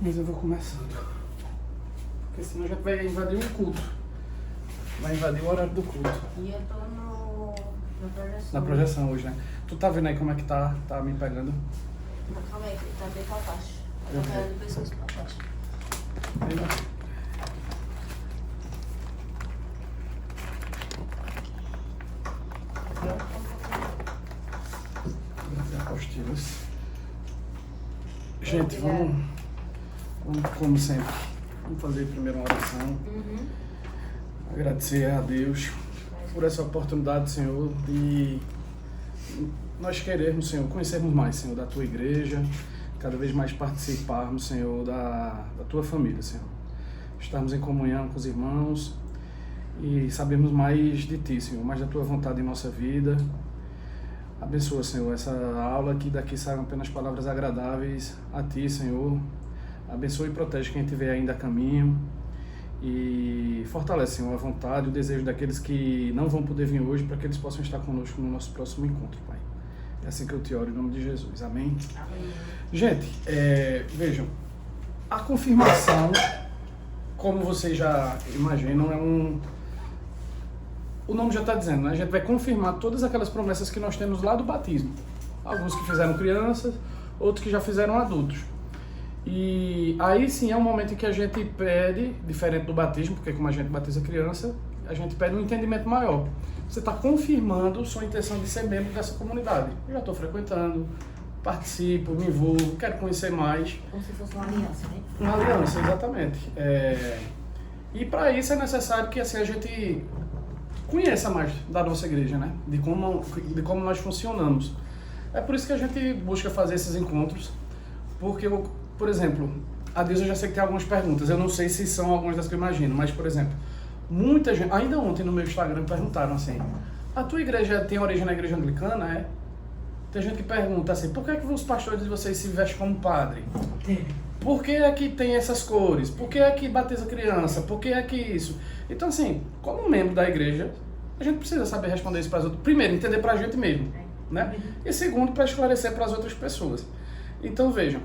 Mas eu vou começando. Porque senão já vai invadir o culto. Vai invadir o horário do culto. E eu tô na projeção. Na projeção hoje, né? Tu tá vendo aí como é que tá me pegando? Não, calma aí, tá bem pra baixo. Eu Tá vi. caindo pessoas pra baixo. Aí, ó. Apostilas. Gente, vamos como sempre, vamos fazer primeiro uma oração. Uhum. Agradecer a Deus por essa oportunidade, Senhor, de nós querermos, Senhor, conhecermos mais, Senhor, da Tua igreja, cada vez mais participarmos, Senhor, da Tua família, Senhor. Estarmos em comunhão com os irmãos e sabermos mais de Ti, Senhor, mais da Tua vontade em nossa vida. Abençoa, Senhor, essa aula, que daqui saiam apenas palavras agradáveis a Ti, Senhor. Abençoa e protege quem estiver ainda a caminho. E fortalece, Senhor, a vontade, o desejo daqueles que não vão poder vir hoje, para que eles possam estar conosco no nosso próximo encontro, Pai. É assim que eu te oro, em nome de Jesus. Amém? Amém. Gente, vejam, a confirmação, como vocês já imaginam, o nome já está dizendo, né? A gente vai confirmar todas aquelas promessas que nós temos lá do batismo. Alguns que fizeram crianças, outros que já fizeram adultos. E aí sim é um momento em que a gente pede, diferente do batismo, porque como a gente batiza criança, a gente pede um entendimento maior. Você está confirmando sua intenção de ser membro dessa comunidade. Eu já estou frequentando, participo, me envolvo, quero conhecer mais. Como se fosse uma aliança, né? Uma aliança, exatamente. E para isso é necessário que assim, a gente conheça mais da nossa igreja, né? De como nós funcionamos. É por isso que a gente busca fazer esses encontros, porque, por exemplo, a Deus eu já sei que tem algumas perguntas, eu não sei se são algumas das que eu imagino, mas, por exemplo, muita gente, ainda ontem no meu Instagram me perguntaram assim, a tua igreja tem origem na igreja anglicana, é? Tem gente que pergunta assim, por que os pastores de vocês se vestem como padre? Por que é que tem essas cores? Por que é que batiza criança? Por que é que isso? Então, assim, como membro da igreja, a gente precisa saber responder isso para as outras. Primeiro, entender para a gente mesmo, né? E segundo, para esclarecer para as outras pessoas. Então, vejam,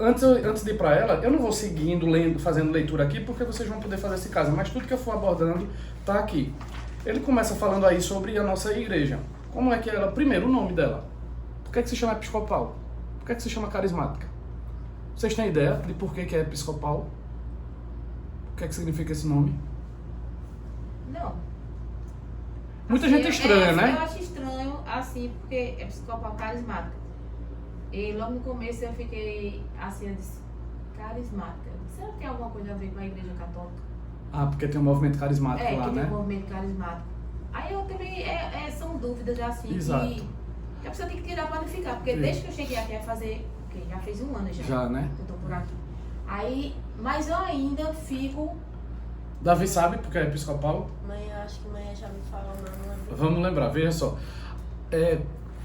antes de ir para ela, eu não vou seguindo, fazendo leitura aqui, porque vocês vão poder fazer isso em casa, mas tudo que eu for abordando está aqui. Ele começa falando aí sobre a nossa igreja. Como é que ela... Primeiro, o nome dela. Por que se chama episcopal? Por que se chama carismática? Vocês têm ideia de por que é episcopal? O que significa esse nome? Não. Muita Assim, gente estranha, eu né? acho estranho, assim, porque é episcopal carismática. E logo no começo eu fiquei assim, eu disse, carismática. Será que tem alguma coisa a ver com a igreja católica? Ah, porque tem um movimento carismático lá, que né? tem um movimento carismático. Aí eu também, são dúvidas assim, Exato. que a pessoa tem que tirar pra não ficar. Porque Sim. desde que eu cheguei aqui a fazer, já fez um ano já. Já, né? Eu tô por aqui. Aí, mas eu ainda fico... Davi sabe porque é episcopal? Mãe, eu acho que mãe já me falou, não lembro. Vamos lembrar, veja só.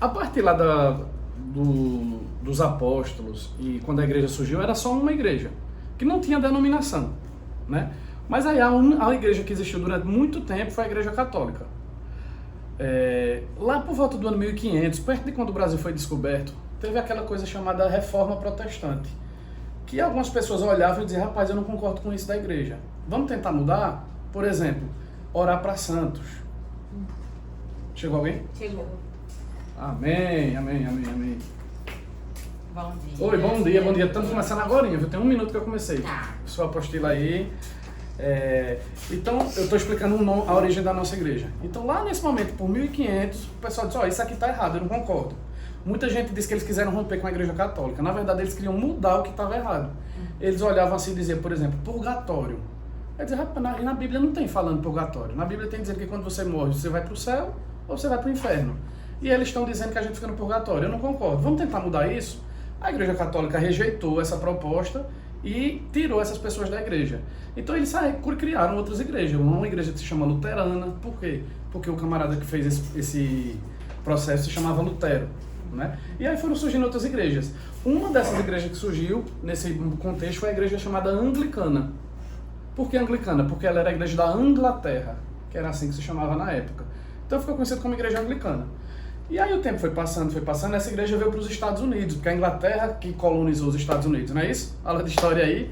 A partir lá dos apóstolos e quando a igreja surgiu, era só uma igreja, que não tinha denominação, né? Mas aí a igreja que existiu durante muito tempo foi a igreja católica. Lá por volta do ano 1500, perto de quando o Brasil foi descoberto, teve aquela coisa chamada Reforma Protestante, que algumas pessoas olhavam e diziam, rapaz, eu não concordo com isso da igreja. Vamos tentar mudar? Por exemplo, orar para santos. Chegou alguém? Chegou. Amém, amém, amém, amém. Bom dia. Oi, bom dia, bom dia. Estamos começando agora, viu? Tem 1 minuto que eu comecei. Tá. Sua apostila aí. Então, eu estou explicando a origem da nossa igreja. Então, lá nesse momento, por 1500, o pessoal disse, isso aqui está errado, eu não concordo. Muita gente disse que eles quiseram romper com a igreja católica. Na verdade, eles queriam mudar o que estava errado. Eles olhavam assim e diziam, por exemplo, purgatório. Aí dizer, rapaz, na Bíblia não tem falando purgatório. Na Bíblia tem dizendo que quando você morre, você vai para o céu ou você vai para o inferno. E eles estão dizendo que a gente fica no purgatório. Eu não concordo. Vamos tentar mudar isso? A igreja católica rejeitou essa proposta e tirou essas pessoas da igreja. Então eles criaram outras igrejas. Uma igreja que se chama luterana. Por quê? Porque o camarada que fez esse processo se chamava Lutero, né? E aí foram surgindo outras igrejas. Uma dessas igrejas que surgiu nesse contexto foi a igreja chamada anglicana. Por que anglicana? Porque ela era a igreja da Inglaterra, que era assim que se chamava na época. Então ficou conhecido como igreja anglicana. E aí o tempo foi passando, essa igreja veio para os Estados Unidos, porque a Inglaterra que colonizou os Estados Unidos, não é isso? Aula de história aí.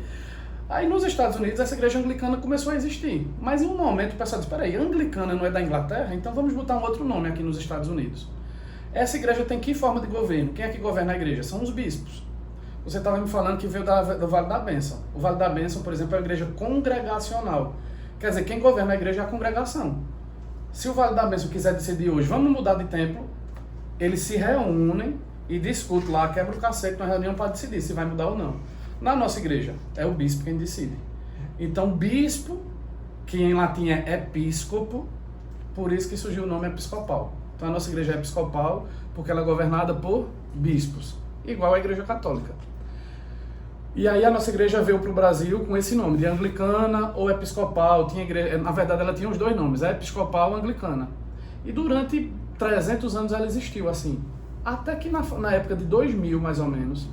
Aí nos Estados Unidos essa igreja anglicana começou a existir. Mas em um momento o pessoal disse, peraí, anglicana não é da Inglaterra? Então vamos botar um outro nome aqui nos Estados Unidos. Essa igreja tem que forma de governo? Quem é que governa a igreja? São os bispos. Você estava me falando que veio do Vale da Bênção. O Vale da Bênção, por exemplo, é uma igreja congregacional. Quer dizer, quem governa a igreja é a congregação. Se o Vale da Bênção quiser decidir hoje, vamos mudar de templo, eles se reúnem e discutem lá, quebra o cacete na reunião para decidir se vai mudar ou não. Na nossa igreja, é o bispo quem decide. Então, bispo, que em latim é episcopo, por isso que surgiu o nome episcopal. Então, a nossa igreja é episcopal porque ela é governada por bispos, igual a igreja católica. E aí a nossa igreja veio para o Brasil com esse nome, de anglicana ou episcopal. Tinha igreja, na verdade, ela tinha os dois nomes, a episcopal ou anglicana. E durante 300 anos ela existiu assim. Até que na época de 2000, mais ou menos,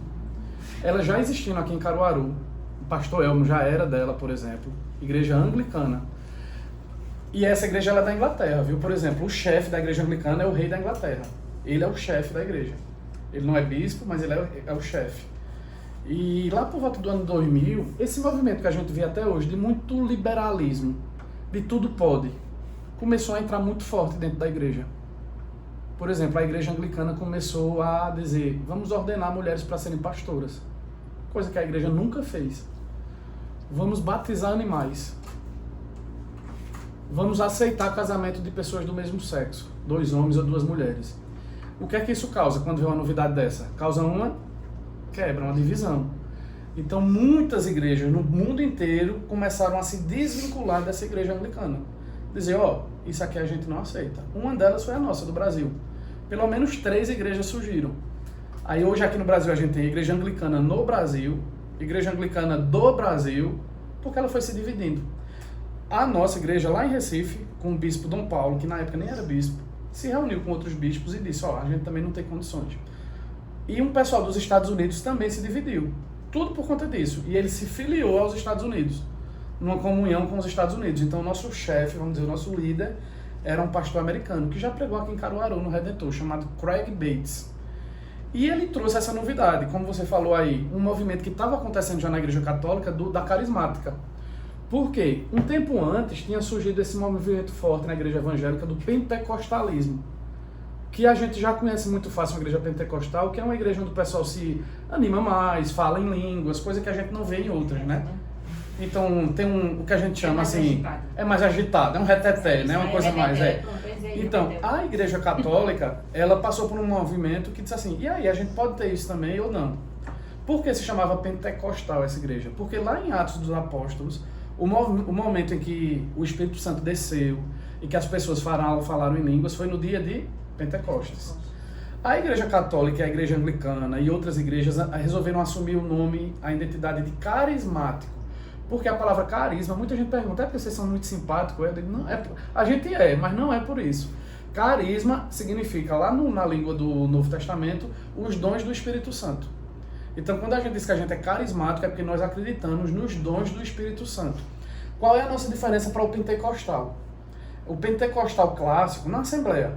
ela já existindo aqui em Caruaru, o pastor Elmo já era dela, por exemplo, igreja anglicana. E essa igreja ela é da Inglaterra, viu? Por exemplo, o chefe da igreja anglicana é o rei da Inglaterra. Ele é o chefe da igreja. Ele não é bispo, mas ele é o chefe. E lá por volta do ano 2000, esse movimento que a gente vê até hoje, de muito liberalismo, de tudo pode, começou a entrar muito forte dentro da igreja. Por exemplo, a igreja anglicana começou a dizer, vamos ordenar mulheres para serem pastoras, coisa que a igreja nunca fez. Vamos batizar animais. Vamos aceitar casamento de pessoas do mesmo sexo, 2 homens ou 2 mulheres. O que é que isso causa quando vem uma novidade dessa? Causa uma quebra, uma divisão. Então muitas igrejas no mundo inteiro começaram a se desvincular dessa igreja anglicana. Dizer, isso aqui a gente não aceita. Uma delas foi a nossa, do Brasil. Pelo menos 3 igrejas surgiram. Aí hoje aqui no Brasil a gente tem a igreja anglicana no Brasil, igreja anglicana do Brasil, porque ela foi se dividindo. A nossa igreja lá em Recife, com o bispo Dom Paulo, que na época nem era bispo, se reuniu com outros bispos e disse, a gente também não tem condições. E um pessoal dos Estados Unidos também se dividiu. Tudo por conta disso. E ele se filiou aos Estados Unidos, numa comunhão com os Estados Unidos. Então o nosso chefe, vamos dizer, o nosso líder, era um pastor americano, que já pregou aqui em Caruaru, no Redentor, chamado Craig Bates. E ele trouxe essa novidade, como você falou aí, um movimento que estava acontecendo já na igreja católica, da carismática. Por quê? Um tempo antes tinha surgido esse movimento forte na igreja evangélica do pentecostalismo, que a gente já conhece muito fácil, uma igreja pentecostal, que é uma igreja onde o pessoal se anima mais, fala em línguas, coisa que a gente não vê em outras, né? Então tem o que a gente chama é mais agitado, é um reteté, né? Uma coisa mais, Então, a igreja católica, ela passou por um movimento que disse assim, e aí, a gente pode ter isso também ou não? Por que se chamava pentecostal essa igreja? Porque lá em Atos dos Apóstolos, o momento em que o Espírito Santo desceu e que as pessoas falaram em línguas foi no dia de Pentecostes. A igreja católica, a igreja anglicana e outras igrejas resolveram assumir o nome, a identidade de carismático. Porque a palavra carisma, muita gente pergunta, é porque vocês são muito simpáticos? Eu digo, não, a gente mas não é por isso. Carisma significa, lá na língua do Novo Testamento, os dons do Espírito Santo. Então, quando a gente diz que a gente é carismático, é porque nós acreditamos nos dons do Espírito Santo. Qual é a nossa diferença para o pentecostal? O pentecostal clássico, na Assembleia,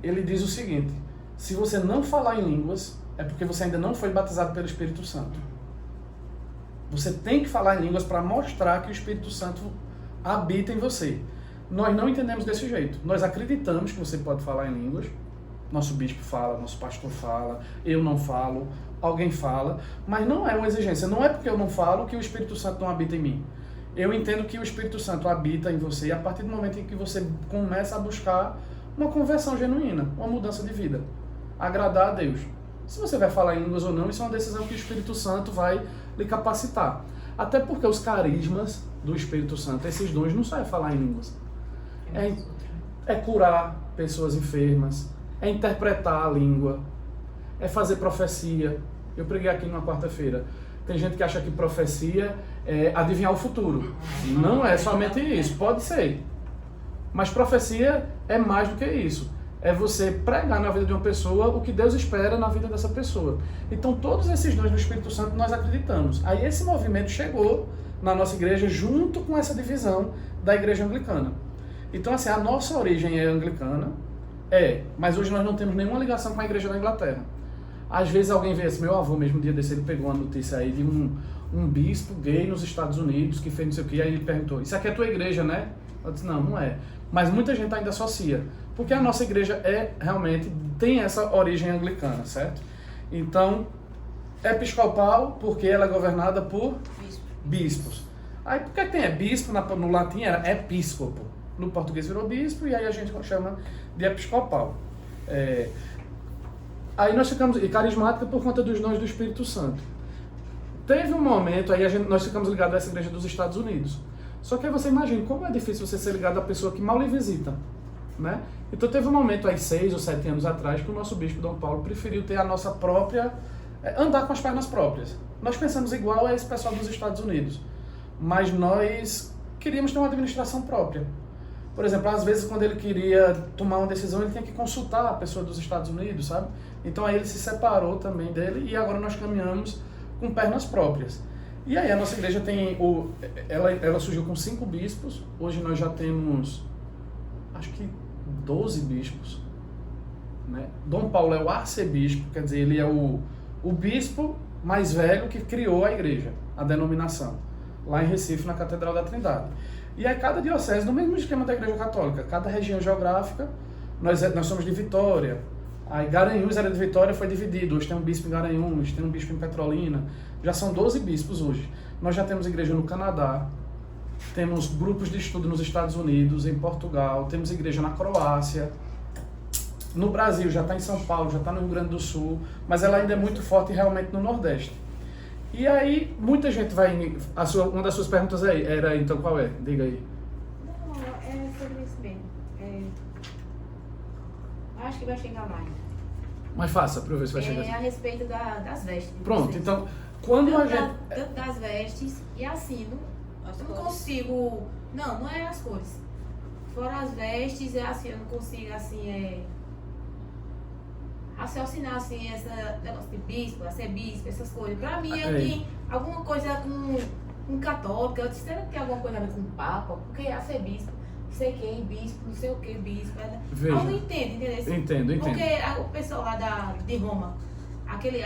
ele diz o seguinte, se você não falar em línguas, é porque você ainda não foi batizado pelo Espírito Santo. Você tem que falar em línguas para mostrar que o Espírito Santo habita em você. Nós não entendemos desse jeito. Nós acreditamos que você pode falar em línguas. Nosso bispo fala, nosso pastor fala, eu não falo, alguém fala. Mas não é uma exigência. Não é porque eu não falo que o Espírito Santo não habita em mim. Eu entendo que o Espírito Santo habita em você a partir do momento em que você começa a buscar uma conversão genuína, uma mudança de vida. Agradar a Deus. Se você vai falar em línguas ou não, isso é uma decisão que o Espírito Santo vai lhe capacitar. Até porque os carismas do Espírito Santo, esses dons, não só falar em línguas. É curar pessoas enfermas, é interpretar a língua, é fazer profecia. Eu preguei aqui numa quarta-feira. Tem gente que acha que profecia é adivinhar o futuro. Não é somente isso, pode ser. Mas profecia é mais do que isso. É você pregar na vida de uma pessoa o que Deus espera na vida dessa pessoa. Então todos esses dons do Espírito Santo nós acreditamos. Aí esse movimento chegou na nossa igreja junto com essa divisão da igreja anglicana. Então assim, a nossa origem é anglicana, Mas hoje nós não temos nenhuma ligação com a igreja da Inglaterra. Às vezes alguém vê assim, meu avô mesmo, um dia desse, ele pegou uma notícia aí de um bispo gay nos Estados Unidos que fez não sei o que, aí ele perguntou, isso aqui é a tua igreja, né? Eu disse, não é. Mas muita gente ainda associa, porque a nossa igreja realmente tem essa origem anglicana, certo? Então, episcopal porque ela é governada por bispos. Aí por que tem bispo? No latim era episcopo. No português virou bispo e aí a gente chama de episcopal. Aí nós ficamos, e carismática por conta dos dons do Espírito Santo. Teve um momento, aí nós ficamos ligados a essa igreja dos Estados Unidos. Só que aí você imagina como é difícil você ser ligado à pessoa que mal lhe visita, né? Então teve um momento aí 6 ou 7 anos atrás que o nosso bispo Dom Paulo preferiu ter a nossa própria, andar com as pernas próprias. Nós pensamos igual a esse pessoal dos Estados Unidos, mas nós queríamos ter uma administração própria. Por exemplo, às vezes quando ele queria tomar uma decisão, ele tinha que consultar a pessoa dos Estados Unidos, sabe? Então aí ele se separou também dele e agora nós caminhamos com pernas próprias. E aí a nossa igreja tem, ela surgiu com 5 bispos, hoje nós já temos, acho que 12 bispos, né? Dom Paulo é o arcebispo, quer dizer, ele é o bispo mais velho que criou a igreja, a denominação, lá em Recife, na Catedral da Trindade. E aí cada diocese, no mesmo esquema da Igreja Católica, cada região geográfica, nós somos de Vitória, aí Garanhuns era de Vitória, foi dividido, hoje tem um bispo em Garanhuns, tem um bispo em Petrolina, já são 12 bispos hoje. Nós já temos igreja no Canadá, temos grupos de estudo nos Estados Unidos, em Portugal, temos igreja na Croácia, no Brasil já está em São Paulo, já está no Rio Grande do Sul, mas ela ainda é muito forte realmente no Nordeste. E aí, muita gente vai... uma das suas perguntas era, então, qual é? Diga aí. Não, é sobre isso mesmo. Acho que vai chegar mais. Mas faça, para eu ver se vai chegar. A respeito das vestes. Pronto, vocês. então, quando a gente... Tanto das vestes e assim, não consigo... Não é as cores. Fora as vestes, assim, eu não consigo, assim, raciocinar assim, esse negócio de bispo, arcebispo, essas coisas. Pra mim, aqui, alguma coisa com católica. Eu disse, será que tem alguma coisa a ver com papa? Porque arcebispo, não sei quem, bispo, não sei o que, bispo. Veja. Eu não entendo, entendeu? Entendo. Porque o pessoal lá de Roma, aquele,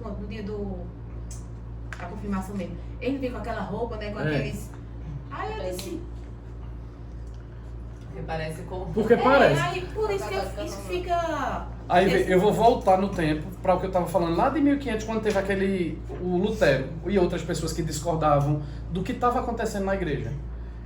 no dia da confirmação mesmo, ele veio com aquela roupa, né, com aqueles... Aí eu disse... Parece com... Porque parece. Aí, por isso que isso fica... Aí eu vou voltar no tempo para o que eu estava falando lá de 1500, quando teve o Lutero e outras pessoas que discordavam do que estava acontecendo na igreja.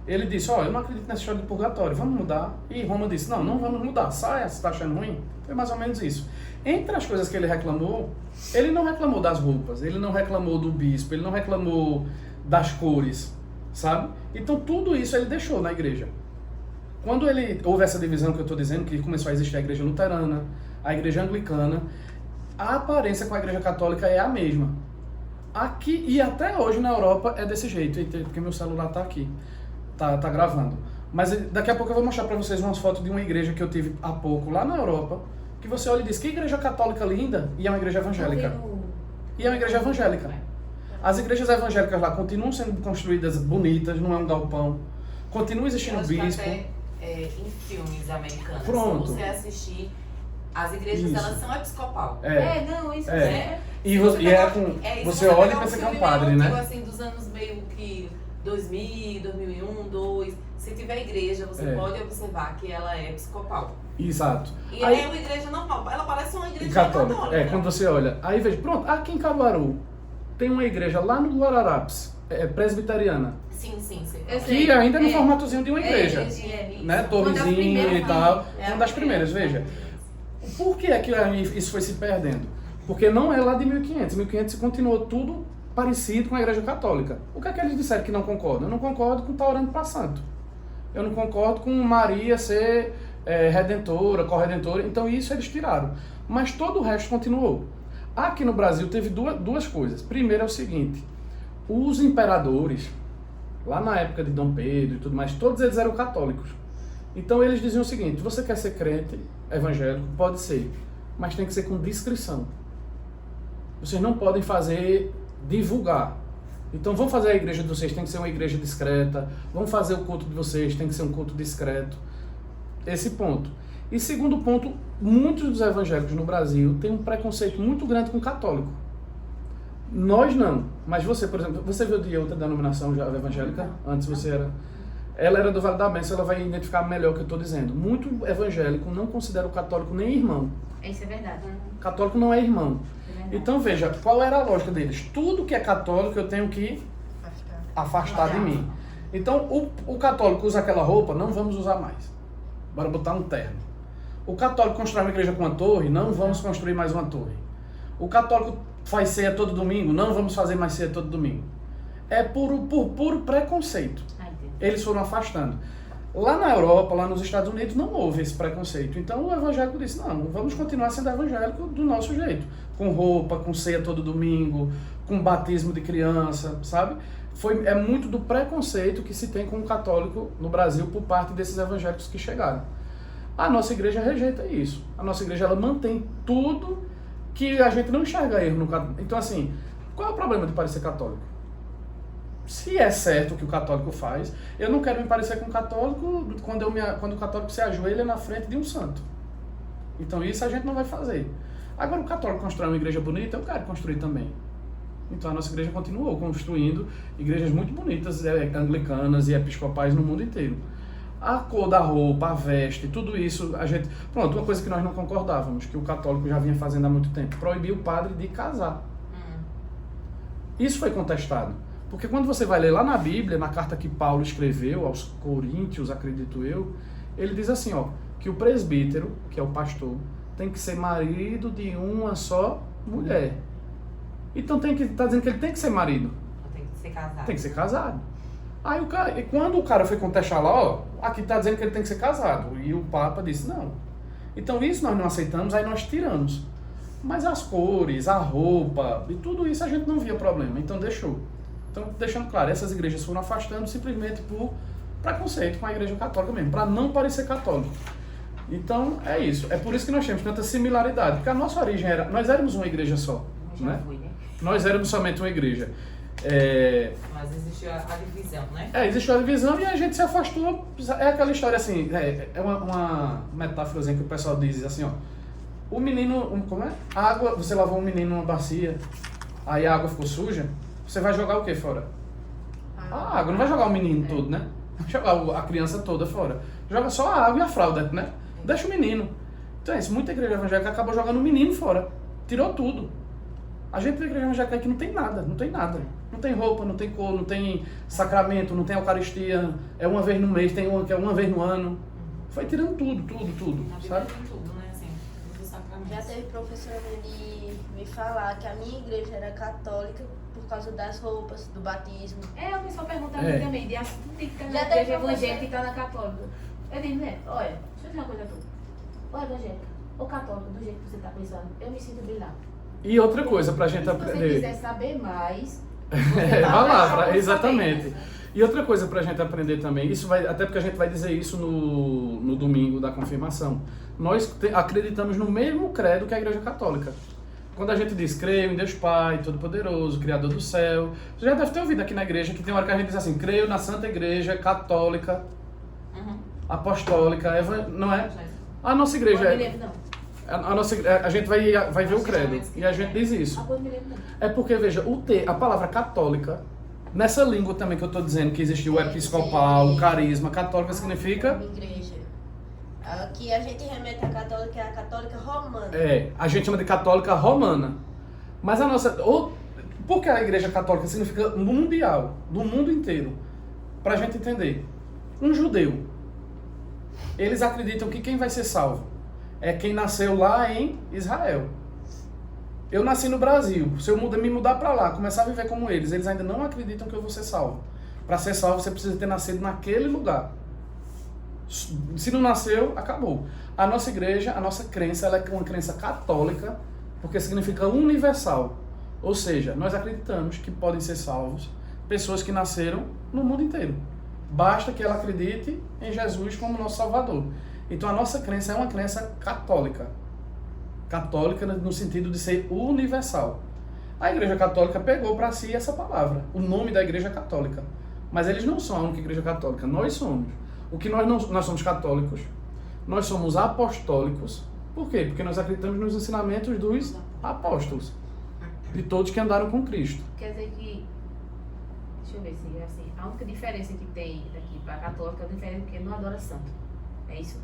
Ele disse, eu não acredito nessa história de purgatório, vamos mudar. E Roma disse, não vamos mudar, saia, você está achando ruim? Foi mais ou menos isso. Entre as coisas que ele reclamou, ele não reclamou das roupas, ele não reclamou do bispo, ele não reclamou das cores, sabe? Então tudo isso ele deixou na igreja. Quando houve essa divisão que eu estou dizendo, que começou a existir a igreja luterana, a igreja anglicana, a aparência com a igreja católica é a mesma. Aqui e até hoje na Europa é desse jeito, porque meu celular está aqui, tá gravando. Mas daqui a pouco eu vou mostrar para vocês umas fotos de uma igreja que eu tive há pouco lá na Europa, que você olha e diz, que igreja católica linda, e é uma igreja evangélica. E é uma igreja evangélica. As igrejas evangélicas lá continuam sendo construídas bonitas, não é um galpão. Continua existindo bispo. Em filmes americanos, Pronto. se você assistir, as igrejas, Isso. elas são episcopal. Isso você olha e pensa que é um padre, né? Assim, dos anos meio que 2000, 2001, 2002, se tiver igreja, você pode observar que ela é episcopal. Exato. E é uma igreja normal, ela parece uma igreja católica. Quando você olha, aí veja, pronto, aqui em Caruaru tem uma igreja lá no Guararapes, presbiteriana. Sim. Que ainda é no formatozinho de uma igreja. Né? Torrezinho e tal. Uma das primeiras, veja. Por que é que isso foi se perdendo? Porque não é lá de 1500. 1500 continuou tudo parecido com a igreja católica. O que é que eles disseram que não concordam? Eu não concordo com estar orando para santo. Eu não concordo com Maria ser redentora, corredentora. Então isso eles tiraram. Mas todo o resto continuou. Aqui no Brasil teve duas coisas. Primeiro é o seguinte. Os imperadores, lá na época de Dom Pedro e tudo mais, todos eles eram católicos. Então eles diziam o seguinte, você quer ser crente evangélico? Pode ser, mas tem que ser com discrição. Vocês não podem divulgar. Então vamos fazer a igreja de vocês, tem que ser uma igreja discreta. Vamos fazer o culto de vocês, tem que ser um culto discreto. Esse ponto. E segundo ponto, muitos dos evangélicos no Brasil têm um preconceito muito grande com o católico. Nós não, mas você, por exemplo, você veio de outra denominação já evangélica? Antes você era... Ela era do Vale da Bênção, ela vai identificar melhor o que eu estou dizendo. Muito evangélico não considera o católico nem irmão. Isso é verdade. Católico não é irmão. É verdade. Então veja, qual era a lógica deles? Tudo que é católico eu tenho que afastar de mim. Então o católico usa aquela roupa, não vamos usar mais. Bora botar um terno. O católico constrói uma igreja com uma torre, não vamos construir mais uma torre. O católico faz ceia todo domingo, não vamos fazer mais ceia todo domingo. É por puro preconceito. Eles foram afastando. Lá na Europa, lá nos Estados Unidos, não houve esse preconceito. Então o evangélico disse, não, vamos continuar sendo evangélico do nosso jeito. Com roupa, com ceia todo domingo, com batismo de criança, sabe? É muito do preconceito que se tem com o católico no Brasil por parte desses evangélicos que chegaram. A nossa igreja rejeita isso. A nossa igreja, ela mantém tudo que a gente não enxerga erro no católico. Então assim, qual é o problema de parecer católico? Se é certo o que o católico faz, eu não quero me parecer com o católico quando o católico se ajoelha na frente de um santo. Então isso a gente não vai fazer. Agora o católico constrói uma igreja bonita, eu quero construir também. Então a nossa igreja continuou construindo igrejas muito bonitas, anglicanas e episcopais no mundo inteiro. A cor da roupa, a veste, tudo isso, a gente... Pronto, uma coisa que nós não concordávamos, que o católico já vinha fazendo há muito tempo, proibir o padre de casar. Isso foi contestado. Porque quando você vai ler lá na Bíblia, na carta que Paulo escreveu aos Coríntios, acredito eu, ele diz assim, ó, que o presbítero, que é o pastor, tem que ser marido de uma só mulher. Então tá dizendo que ele tem que ser marido. Tem que ser casado. Tem que ser casado. Aí e quando o cara foi contestar lá, ó, aqui tá dizendo que ele tem que ser casado. E o Papa disse, não. Então isso nós não aceitamos, aí nós tiramos. Mas as cores, a roupa, e tudo isso a gente não via problema, então deixou. Então, deixando claro, essas igrejas foram afastando simplesmente por preconceito com a igreja católica mesmo, para não parecer católico. Então, é isso. É por isso que nós temos tanta similaridade, porque a nossa origem era... Nós éramos uma igreja só, né? Nós éramos somente uma igreja. Mas existiu a divisão, né? Existiu a divisão e a gente se afastou. É aquela história assim, é uma metáforazinha que o pessoal diz assim, ó. O menino, como é? A água, você lavou um menino numa bacia, aí a água ficou suja, você vai jogar o que fora? A água, não vai jogar o menino todo, né? Vai jogar a criança toda fora. Joga só a água e a fralda, né? Deixa o menino. Então é isso, muita igreja evangélica acabou jogando o menino fora. Tirou tudo. A gente da igreja evangélica aqui não tem nada, não tem nada. Não tem roupa, não tem cor, não tem sacramento, não tem eucaristia. É uma vez no mês, tem uma que é uma vez no ano. Foi tirando tudo, sabe? Tem tudo, né? Assim, do sacramento. Já teve professora de me falar que a minha igreja era católica por causa das roupas, do batismo. A pessoa pergunta a mim também, de tem que estar na Já igreja teve evangélica e estar na católica. Eu digo, né, olha, deixa eu dizer uma coisa a tu. Ou evangélica, ou católica, do jeito que você está pensando, eu me sinto bem lá. E outra coisa pra gente Se você aprender. quiser saber mais, Vai lá, exatamente. E outra coisa pra gente aprender também, isso vai, até porque a gente vai dizer isso no domingo da confirmação. Nós acreditamos no mesmo credo que a Igreja Católica. Quando a gente diz, creio em Deus Pai, Todo-Poderoso, Criador do céu, você já deve ter ouvido aqui na igreja que tem uma hora que a gente diz assim, creio na Santa Igreja Católica, Apostólica, não é? A nossa igreja a gente vai ver o credo e a gente diz isso. É porque, veja, a palavra católica, nessa língua também que eu estou dizendo que existiu o episcopal, o carisma, católica significa... Igreja. Aqui a gente remete a católica, é a católica romana. A gente chama de católica romana. Mas a nossa... Porque a igreja católica significa mundial, do mundo inteiro. Pra gente entender. Um judeu, eles acreditam que quem vai ser salvo é quem nasceu lá em Israel. Eu nasci no Brasil. Se eu me mudar para lá, começar a viver como eles ainda não acreditam que eu vou ser salvo. Para ser salvo, você precisa ter nascido naquele lugar. Se não nasceu, acabou. A nossa igreja, a nossa crença, ela é uma crença católica, porque significa universal. Ou seja, nós acreditamos que podem ser salvos pessoas que nasceram no mundo inteiro. Basta que ela acredite em Jesus como nosso Salvador. Então a nossa crença é uma crença católica. Católica no sentido de ser universal. A Igreja Católica pegou para si essa palavra, o nome da Igreja Católica. Mas eles não são a única Igreja Católica, nós somos. O que nós somos católicos. nós somos apostólicos. Por quê? Porque nós acreditamos nos ensinamentos dos apóstolos, de todos que andaram com Cristo. Quer dizer que, deixa eu ver se é assim, a única diferença que tem daqui para a católica é a diferença que não adora santo. É isso?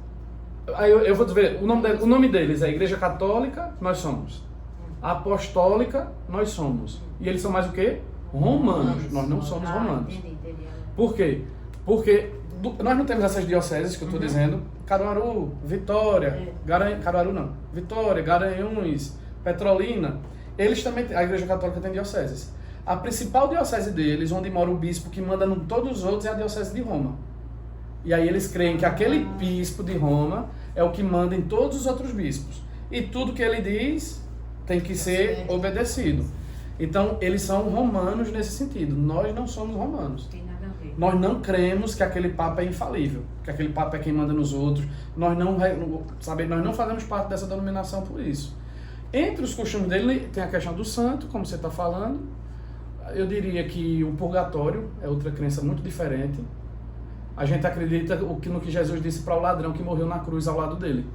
Aí eu vou dizer, o nome deles é Igreja Católica, nós somos. Apostólica, nós somos. E eles são mais o quê? Romanos. Nós não somos romanos. Entendi. Por quê? Porque nós não temos essas dioceses que eu estou dizendo. Caruaru, Vitória, Caruaru não. Vitória, Garanhuns, Petrolina. Eles também, a Igreja Católica tem dioceses. A principal diocese deles, onde mora o bispo que manda em todos os outros, é a diocese de Roma. E aí eles creem que aquele bispo de Roma é o que manda em todos os outros bispos. E tudo que ele diz tem que ser obedecido. Então, eles são romanos nesse sentido. Nós não somos romanos. Tem nada a ver. Nós não cremos que aquele Papa é infalível, que aquele Papa é quem manda nos outros. Nós não fazemos parte dessa denominação por isso. Entre os costumes dele tem a questão do santo, como você está falando. Eu diria que o purgatório é outra crença muito diferente. A gente acredita no que Jesus disse para o ladrão que morreu na cruz ao lado dele.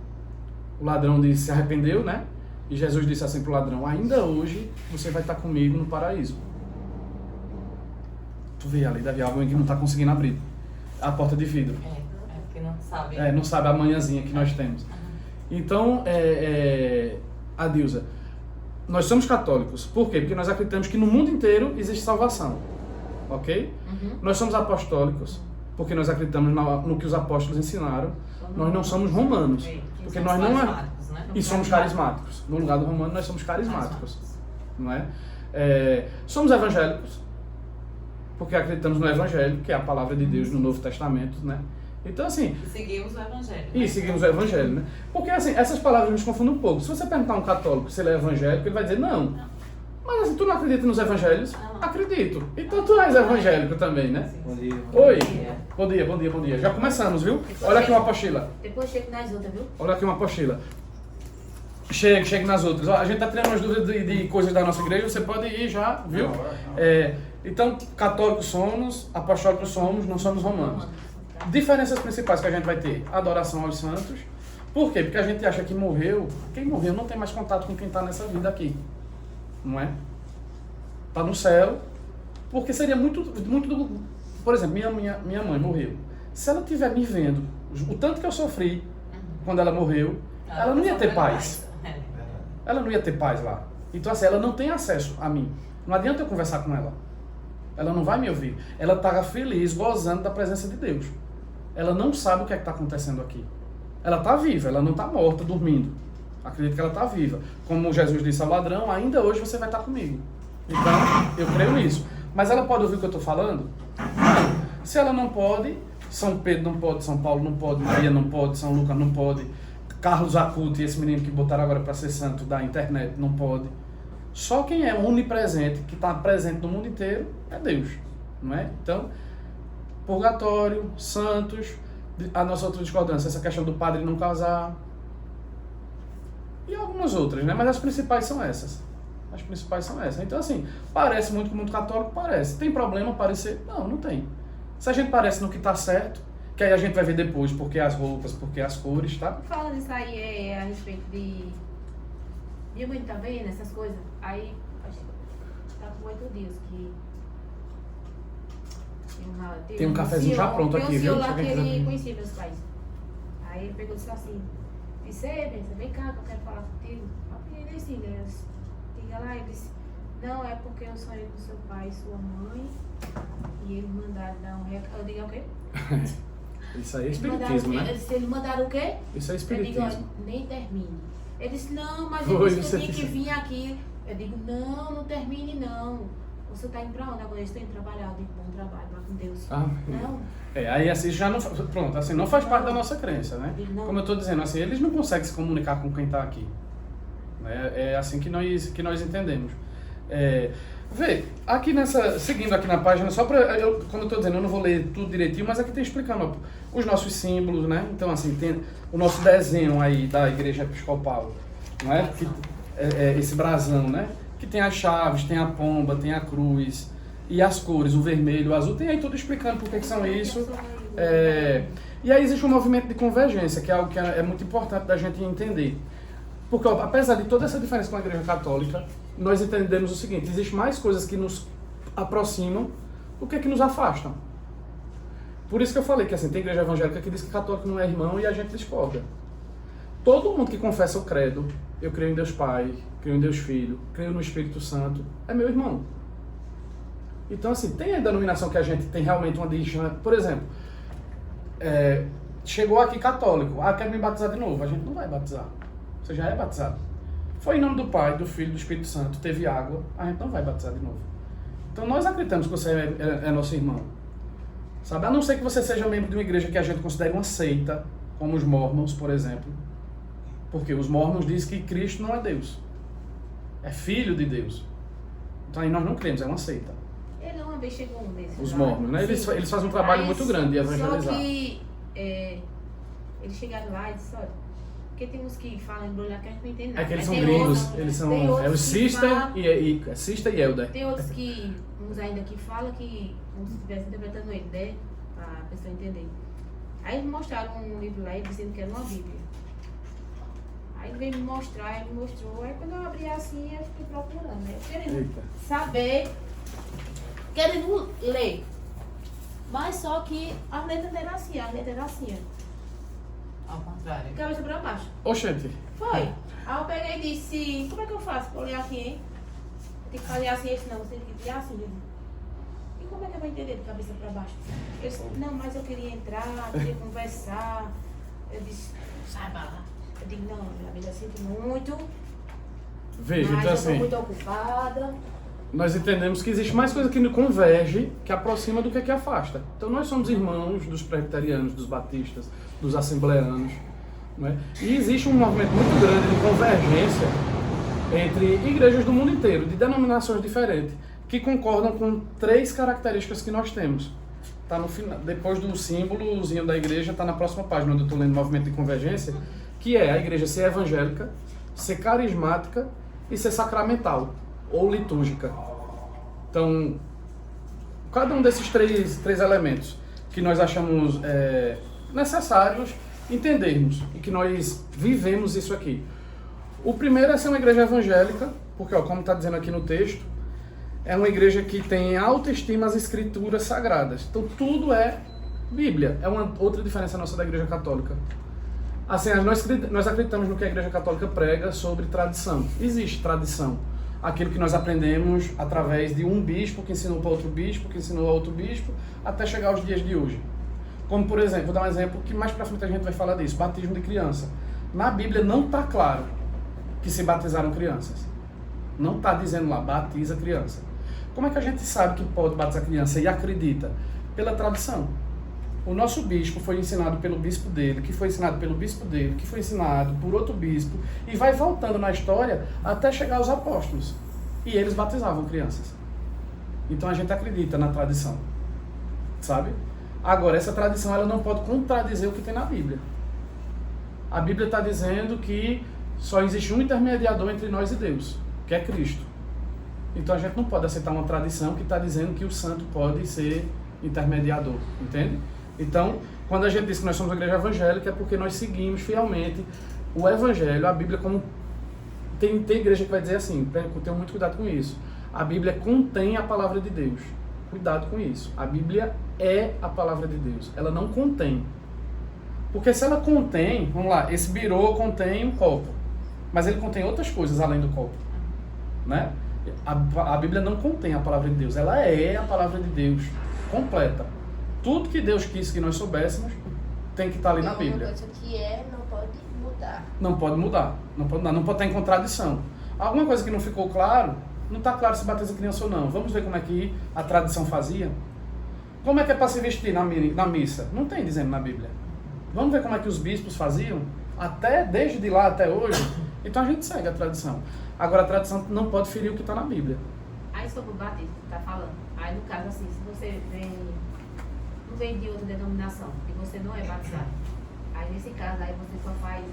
O ladrão disse, se arrependeu, né? E Jesus disse assim para o ladrão, ainda hoje você vai estar comigo no paraíso. Tu vê ali, deve alguém que não está conseguindo abrir a porta de vidro. É porque não sabe. Não sabe a manhãzinha que nós temos. Então, Adilza, nós somos católicos. Por quê? Porque nós acreditamos que no mundo inteiro existe salvação. Ok? Nós somos apostólicos. Porque nós acreditamos no que os apóstolos ensinaram. Nós não somos romanos. Porque nós não e somos carismáticos. No lugar do romano, nós somos carismáticos. Não é? Somos evangélicos. Porque acreditamos no Evangelho, que é a palavra de Deus no Novo Testamento, né? Então, assim... E seguimos o Evangelho. E seguimos o Evangelho, né? Porque, assim, essas palavras nos confundem um pouco. Se você perguntar a um católico se ele é evangélico, ele vai dizer, não. Mas, assim, tu não acredita nos Evangelhos? Acredito. Então, tu és evangélico também, né? Bom dia. Oi. Bom dia. Já começamos, viu? Olha aqui uma apostila. Depois chega nas outras, viu? Olha aqui uma apostila. Chegue nas outras. A gente está tirando umas dúvidas de coisas da nossa igreja, você pode ir já, viu? Então, católicos somos, apostólicos somos, não somos romanos. Diferenças principais que a gente vai ter: adoração aos santos. Por quê? Porque a gente acha que quem morreu não tem mais contato com quem está nessa vida aqui. Não é? Está no céu. Porque seria muito por exemplo, minha mãe morreu. Se ela estiver me vendo, o tanto que eu sofri quando ela morreu, ela não ia ter paz. Ela não ia ter paz lá. Então, assim, ela não tem acesso a mim. Não adianta eu conversar com ela. Ela não vai me ouvir. Ela está feliz, gozando da presença de Deus. Ela não sabe o que é que está acontecendo aqui. Ela está viva, ela não está morta, dormindo. Acredito que ela está viva. Como Jesus disse ao ladrão, ainda hoje você vai estar comigo. Então, eu creio nisso. Mas ela pode ouvir o que eu estou falando? Não. Se ela não pode, São Pedro não pode, São Paulo não pode, Maria não pode, São Lucas não pode, Carlos Acuti, esse menino que botaram agora para ser santo da internet, não pode. Só quem é onipresente, que está presente no mundo inteiro, é Deus, não é? Então, purgatório, santos, a nossa outra discordância, essa questão do padre não casar, e algumas outras, né? Mas as principais são essas. Então, assim, parece muito com o mundo católico, parece. Tem problema parecer? Não, não tem. Se a gente parece no que está certo, que aí a gente vai ver depois, porque as roupas, porque as cores, tá? Falando isso aí a respeito de... Minha mãe tá vendo essas coisas? Aí, acho que tá com 8 dias que... Tem um cafezinho já pronto aqui, viu? Tem um senhor lá que ele conhecia meus pais. Aí ele pegou e disse assim, Vicente, vem cá que eu quero falar contigo. Eu falei assim, Deus, diga lá. Ele disse, não, é porque eu sonhei com seu pai e sua mãe e eles mandaram dar um recado. Eu digo, o quê? Isso aí é espiritismo, né? Eles mandaram o quê? Isso é espiritismo. Eu digo, nem termine. Ele disse, não, mas eu disse que eu tinha que vir aqui. Eu digo, não termine não. Você está indo pra onde? Agora eu estou indo trabalhar. Eu digo, bom trabalho, vai com Deus. Não. Aí assim já não... Pronto, assim, não faz parte da nossa crença, né? Não. Como eu estou dizendo, assim, eles não conseguem se comunicar com quem está aqui. É assim que nós entendemos. Vê, aqui seguindo aqui na página, só para, como eu estou dizendo, eu não vou ler tudo direitinho, mas aqui tem explicando os nossos símbolos, né? Então, assim, tem o nosso desenho aí da Igreja Episcopal, não é? Esse brasão, né? Que tem as chaves, tem a pomba, tem a cruz, e as cores, o vermelho, o azul, tem aí tudo explicando por que são isso. E aí existe um movimento de convergência, que é algo que é muito importante da gente entender. Porque, ó, apesar de toda essa diferença com a Igreja Católica, nós entendemos o seguinte: existem mais coisas que nos aproximam do que nos afastam. Por isso que eu falei que assim, tem igreja evangélica que diz que católico não é irmão e a gente discorda. Todo mundo que confessa o credo, eu creio em Deus Pai, creio em Deus Filho, creio no Espírito Santo, é meu irmão. Então assim, tem a denominação que a gente tem realmente uma distinção. Por exemplo, chegou aqui católico, quer me batizar de novo, a gente não vai batizar. Você já é batizado. Foi em nome do Pai, do Filho, do Espírito Santo, teve água, a gente não vai batizar de novo. Então nós acreditamos que você é nosso irmão. Sabe? A não ser que você seja membro de uma igreja que a gente considere uma seita, como os Mormons, por exemplo. Porque os Mormons dizem que Cristo não é Deus. É filho de Deus. Então aí nós não cremos, é uma seita. Ele uma vez chegou um desses. Os Mormons, né? Eles fazem um trabalho muito grande de evangelizar. Só que eles chegaram lá e disseram, olha, porque tem uns que falam embrulhar que a gente não entende nada. É que eles são gringos, eles são o Sister e Elder. Tem outros que, uns ainda que falam que, como se estivesse interpretando ele, né? Pra pessoa entender. Aí eles mostraram um livro lá, dizendo que era uma Bíblia. Aí ele veio me mostrar, ele mostrou. Aí quando eu abri assim, eu fiquei procurando, né? Querendo saber, querendo ler. Mas só que a letra não era assim, Ao contrário. de cabeça pra baixo. Oxente. Foi. Aí eu peguei e disse, como é que eu faço pra ler assim, hein? Eu tenho que fazer assim, esse não, você tem que ler assim. E como é que eu vou entender de cabeça pra baixo? Eu disse, não, mas eu queria entrar, queria conversar. Eu disse, sai pra lá. Eu digo, não, minha vida, eu sinto muito. Veja, mas então eu tô assim, muito ocupada. nós entendemos que existe mais coisa que nos converge, que aproxima do que afasta. Então nós somos irmãos dos presbiterianos, dos batistas, dos assembleanos. Não é? E existe um movimento muito grande de convergência entre igrejas do mundo inteiro, de denominações diferentes, que concordam com 3 características que nós temos. Tá no final, depois do símbolozinho da igreja, está na próxima página, onde eu estou lendo movimento de convergência, que é a igreja ser evangélica, ser carismática e ser sacramental ou litúrgica. Então, cada um desses três elementos que nós achamos necessários entendermos e que nós vivemos isso aqui. O primeiro é ser uma igreja evangélica, porque, ó, como está dizendo aqui no texto, é uma igreja que tem autoestima às escrituras sagradas. Então, tudo é Bíblia. É uma outra diferença nossa da igreja católica. Assim, nós acreditamos no que a igreja católica prega sobre tradição. Existe tradição. Aquilo que nós aprendemos através de um bispo que ensinou para outro bispo, que ensinou a outro bispo, até chegar aos dias de hoje. Como, por exemplo, vou dar um exemplo que mais pra frente a gente vai falar disso, batismo de criança. Na Bíblia não está claro que se batizaram crianças. Não está dizendo lá, batiza criança. Como é que a gente sabe que pode batizar criança e acredita? Pela tradição. O nosso bispo foi ensinado pelo bispo dele, que foi ensinado pelo bispo dele, que foi ensinado por outro bispo, e vai voltando na história até chegar aos apóstolos. E eles batizavam crianças. Então a gente acredita na tradição. Sabe? Agora, essa tradição ela não pode contradizer o que tem na Bíblia. A Bíblia está dizendo que só existe um intermediador entre nós e Deus, que é Cristo. Então a gente não pode aceitar uma tradição que está dizendo que o santo pode ser intermediador, entende? Então, quando a gente diz que nós somos uma igreja evangélica, é porque nós seguimos fielmente o evangelho, a Bíblia como... Tem igreja que vai dizer assim, tenho muito cuidado com isso. A Bíblia contém a palavra de Deus. Cuidado com isso. A Bíblia é a palavra de Deus. Ela não contém. Porque se ela contém, vamos lá, esse birô contém um copo. Mas ele contém outras coisas além do copo. Né? A Bíblia não contém a palavra de Deus. Ela é a palavra de Deus completa. Tudo que Deus quis que nós soubéssemos tem que estar ali na Bíblia. Uma coisa que não pode mudar. Não pode mudar. Não pode mudar. Não pode estar em contradição. Alguma coisa que não ficou claro, não está claro se batiza criança ou não. Vamos ver como é que a tradição fazia. Como é que é para se vestir na missa? Não tem dizendo na Bíblia. Vamos ver como é que os bispos faziam, desde de lá até hoje. Então a gente segue a tradição. Agora a tradição não pode ferir o que está na Bíblia. Aí sobre o batismo que tá falando. Aí no caso assim, se você não vem de outra denominação e você não é batizado, aí nesse caso aí você só faz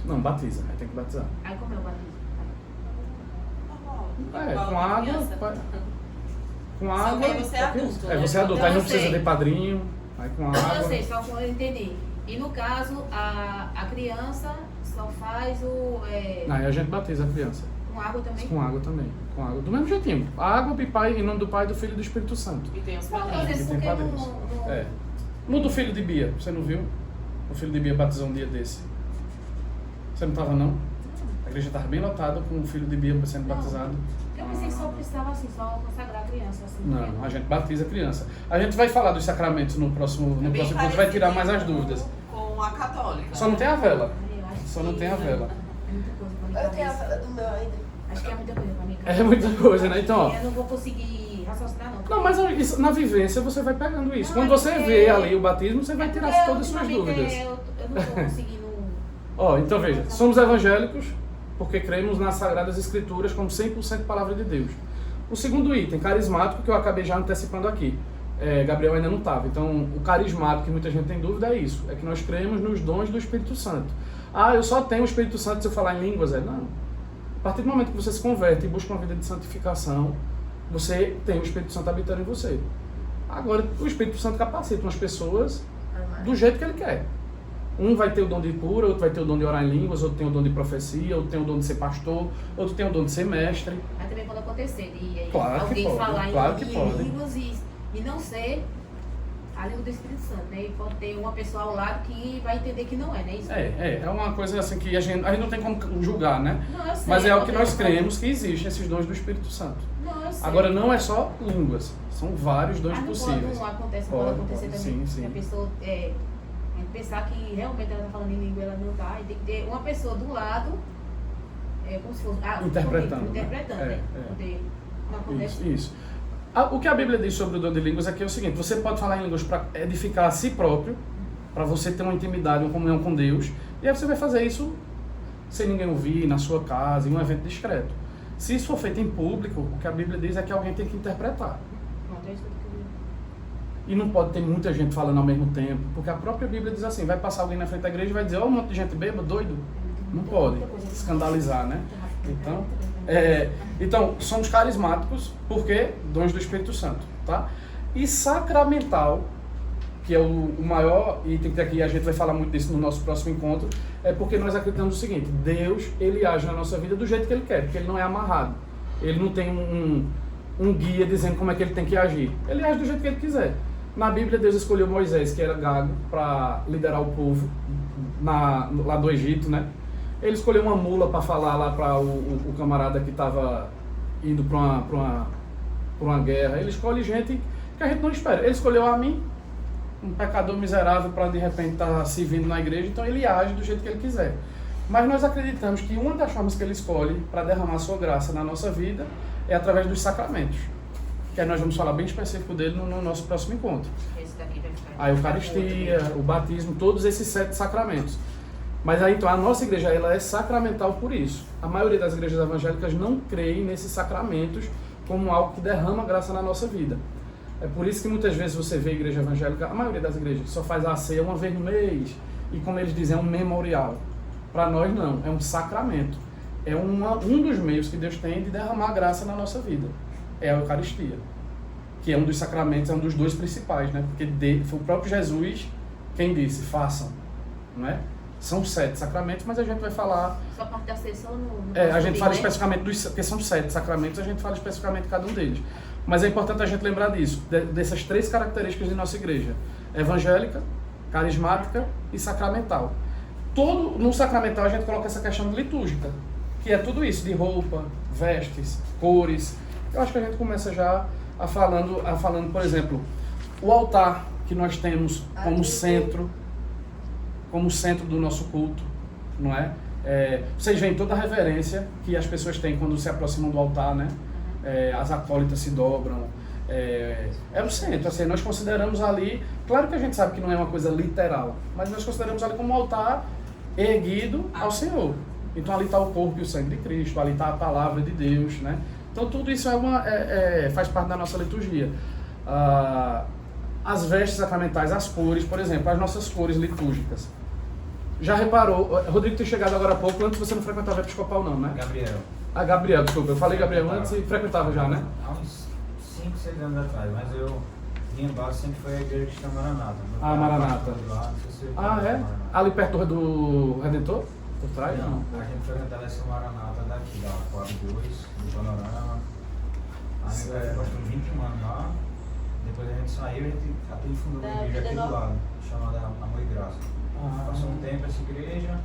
Não, batiza, aí tem que batizar. Aí como é o batismo? Com água. Com água. Só que aí você é adulto, né? Você é adulto, aí não precisa de padrinho. Aí com Não, eu água. sei, só que eu entendi. E no caso, a criança só faz o... Aí a gente batiza a criança. com água também? Com água também. Com água. Do mesmo jeitinho. A água, e pai, em nome do Pai, do Filho e do Espírito Santo. E tem os Não, às padrinhos. vezes que tem porque padrinhos. não... É. Muda o filho de Bia, você não viu? O filho de Bia batizou um dia desse. Você não tava, não? A igreja estava bem lotada com o filho de Bia sendo Não. batizado. Eu pensei que só precisava assim, só consagrar a criança. Assim, Não, a gente batiza a criança. A gente vai falar dos sacramentos no próximo É bem curso, vai tirar mais as parecido dúvidas. Com a católica. Só não tem a vela. Eu acho Só não que tem a vela. É muita coisa pra minha Eu tenho a cabeça. vela do meu ainda. Acho que é muita coisa pra minha É cabeça. muita coisa, né? Então, ó. Eu não vou conseguir raciocinar, não. Não, mas isso, na vivência você vai pegando isso. Não, Quando é você porque- vê ali o batismo, você vai É tirar porque todas as suas ultimamente dúvidas. Eu não tô conseguindo... Ó, então veja, somos evangélicos porque cremos nas Sagradas Escrituras como 100% palavra de Deus. O segundo item, carismático, que eu acabei já antecipando aqui. Gabriel ainda não estava. Então, o carismático, que muita gente tem dúvida, é isso. É que nós cremos nos dons do Espírito Santo. Ah, eu só tenho o Espírito Santo se eu falar em línguas. Não. A partir do momento que você se converte e busca uma vida de santificação, você tem o Espírito Santo habitando em você. Agora, o Espírito Santo capacita umas pessoas do jeito que ele quer. Um vai ter o dom de cura, outro vai ter o dom de orar em línguas, outro tem o dom de profecia, outro tem o dom de ser pastor, outro tem o dom de ser mestre. Mas também pode acontecer de Claro que alguém pode, falar claro que em pode. línguas e não ser a língua do Espírito Santo, né? E pode ter uma pessoa ao lado que vai entender que não é, né? Isso? É uma coisa assim que a gente não tem como julgar, né? Não, eu sei, Mas é o que pode- nós cremos que existem esses dons do Espírito Santo. Não, eu sei. Agora, não é só línguas, são vários dons Mas não possíveis. Não acontece, Pode, pode acontecer pode, também. sim. A pessoa a gente pensar que realmente ela está falando em língua, ela não está, e tem que ter uma pessoa do lado, como se fosse. Interpretando, né? Interpretando, né? Poder. Não acontece. Isso. O que a Bíblia diz sobre o dom de línguas aqui é o seguinte: você pode falar em línguas para edificar a si próprio, para você ter uma intimidade, uma comunhão com Deus, e aí você vai fazer isso sem ninguém ouvir, na sua casa, em um evento discreto. Se isso for feito em público, o que a Bíblia diz é que alguém tem que interpretar. Pronto, é isso que eu queria. E não pode ter muita gente falando ao mesmo tempo, porque a própria Bíblia diz assim: vai passar alguém na frente da igreja e vai dizer, ó, um monte de gente bêbada, doido. Não pode escandalizar, né? Então, somos carismáticos porque dons do Espírito Santo, tá? E sacramental, que é o maior item que aqui a gente vai falar muito disso no nosso próximo encontro, é porque nós acreditamos o seguinte: Deus, ele age na nossa vida do jeito que ele quer, porque ele não é amarrado. Ele não tem um guia dizendo como é que ele tem que agir. Ele age do jeito que ele quiser. Na Bíblia, Deus escolheu Moisés, que era gago, para liderar o povo lá do Egito, né? Ele escolheu uma mula para falar lá para o camarada que estava indo para uma guerra. Ele escolhe gente que a gente não espera. Ele escolheu a mim, um pecador miserável, para de repente estar servindo na igreja. Então ele age do jeito que ele quiser. Mas nós acreditamos que uma das formas que ele escolhe para derramar a sua graça na nossa vida é através dos sacramentos. Que aí nós vamos falar bem específico dele no nosso próximo encontro. Esse daqui vai ficar. A Eucaristia, o batismo, todos esses 7 sacramentos. Mas aí então a nossa igreja, ela é sacramental por isso. A maioria das igrejas evangélicas não creem nesses sacramentos como algo que derrama graça na nossa vida. É por isso que muitas vezes você vê a igreja evangélica, a maioria das igrejas só faz a ceia uma vez no mês, e como eles dizem, é um memorial. Para nós não, é um sacramento. É um dos meios que Deus tem de derramar graça na nossa vida. É a Eucaristia, que é um dos sacramentos, é um dos 2 principais, né? Porque foi o próprio Jesus quem disse, façam, não é? São 7 sacramentos, mas a gente vai falar... Só a parte da sessão no a gente fala né? especificamente porque são 7 sacramentos, a gente fala especificamente de cada um deles. Mas é importante a gente lembrar disso, dessas 3 características de nossa igreja: evangélica, carismática e sacramental. No sacramental a gente coloca essa questão litúrgica, que é tudo isso, de roupa, vestes, cores. Eu acho que a gente começa já falando, por exemplo, o altar que nós temos como centro do nosso culto, não é? Vocês veem toda a reverência que as pessoas têm quando se aproximam do altar, né? As acólitas se dobram. É o centro, assim, nós consideramos ali, claro que a gente sabe que não é uma coisa literal, mas nós consideramos ali como um altar erguido ao Senhor. Então ali está o corpo e o sangue de Cristo, ali está a palavra de Deus, né? Então tudo isso faz parte da nossa liturgia. As vestes sacramentais, as cores, por exemplo, as nossas cores litúrgicas. Já reparou, Rodrigo tem chegado agora há pouco, antes você não frequentava a Episcopal não, né? Gabriel, desculpa, eu falei Gabriel antes e frequentava já, né? Há uns 5, 6 anos atrás, mas eu minha base sempre foi a Igreja Cristã Maranata. Ah, Maranata. Lá, não sei se você Ah, conhece é? Maranata. Ali perto do Redentor? Por trás? Não, a gente frequentava essa Maranata daqui, da Coab 2, do Panorama. Aí meu pai passou 21 anos lá. Depois a gente saiu e a gente até fundou uma igreja aqui do lado, chamada Amor e Graça. Passou um tempo essa igreja,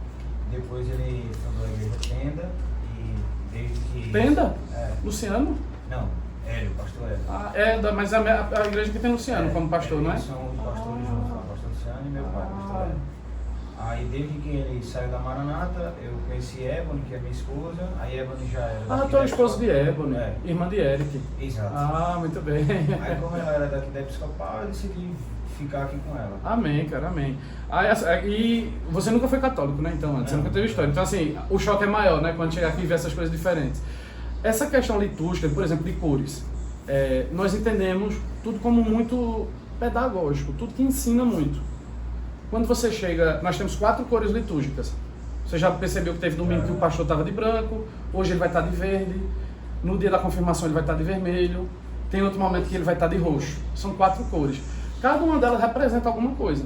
depois ele fundou a igreja Tenda e desde que... Tenda? É. Luciano? Não, Hélio, pastor Hélio. Ah, mas a igreja que tem Luciano como pastor, não é? Eles são os pastores juntos, o pastor Luciano e meu pai, pastor Hélio. Aí desde que ele saiu da Maranata, eu conheci Ebony, que é minha esposa. Aí Ebony já era... Ah, tu é o esposo de Ebony, irmã de Eric. Exato. Ah, muito bem. Aí como ela era daqui da Episcopal, eu decidi ficar aqui com ela. Amém, cara, amém. E você nunca foi católico, né? Então, antes, você nunca teve história. Então, assim, o choque é maior, né? Quando chega aqui e vê essas coisas diferentes. Essa questão litúrgica, por exemplo, de cores, nós entendemos tudo como muito pedagógico, tudo que ensina muito. Quando você chega, nós temos 4 cores litúrgicas. Você já percebeu que teve domingo que o pastor estava de branco, hoje ele vai estar de verde, no dia da confirmação ele vai estar de vermelho, tem outro momento que ele vai estar de roxo. São 4 cores. Cada uma delas representa alguma coisa.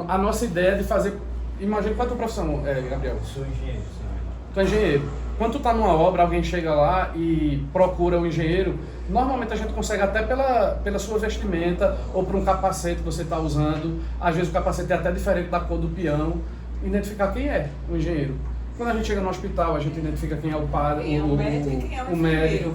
A nossa ideia é de fazer... Imagina, qual é a tua profissão, Gabriel? Eu sou engenheiro, sim. Tu é engenheiro. Quando tu está numa obra, alguém chega lá e procura o engenheiro, normalmente a gente consegue até pela sua vestimenta ou por um capacete que você está usando, às vezes o capacete é até diferente da cor do peão, identificar quem é o engenheiro. Quando a gente chega no hospital, a gente identifica quem é o padre, Quem é o médico e quem é o o médico.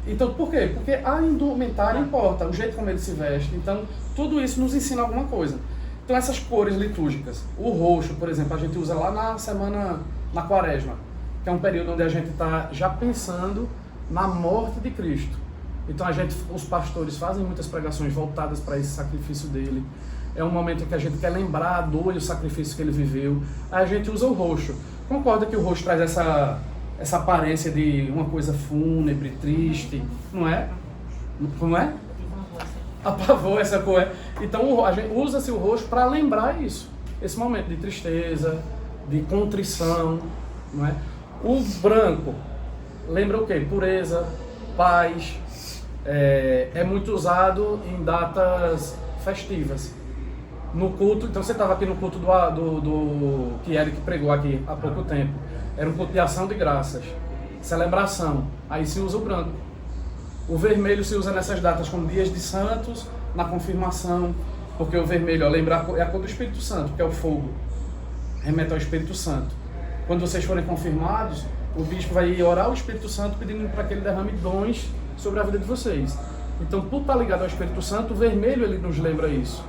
Então, por quê? Porque a indumentária importa, o jeito como ele se veste. Então, tudo isso nos ensina alguma coisa. Então, essas cores litúrgicas, o roxo, por exemplo, a gente usa lá na semana, na quaresma, que é um período onde a gente está já pensando na morte de Cristo. Então os pastores fazem muitas pregações voltadas para esse sacrifício dele. É um momento em que a gente quer lembrar a dor e o sacrifício que ele viveu. Aí a gente usa o roxo. Concorda que o roxo traz essa aparência de uma coisa fúnebre, triste, não é? Como é? Apavor essa cor. Então a gente usa-se o roxo para lembrar isso. Esse momento de tristeza, de contrição, não é? O branco lembra o quê? Pureza, paz, é muito usado em datas festivas. No culto, então você estava aqui no culto do que Eric pregou aqui há pouco tempo. Era um culto de ação de graças, celebração, aí se usa o branco. O vermelho se usa nessas datas como dias de santos, na confirmação, porque o vermelho, lembra, é a cor do Espírito Santo, que é o fogo, remete ao Espírito Santo. Quando vocês forem confirmados, o bispo vai orar ao Espírito Santo pedindo para que ele derrame dons sobre a vida de vocês. Então, por estar ligado ao Espírito Santo, o vermelho ele nos lembra isso.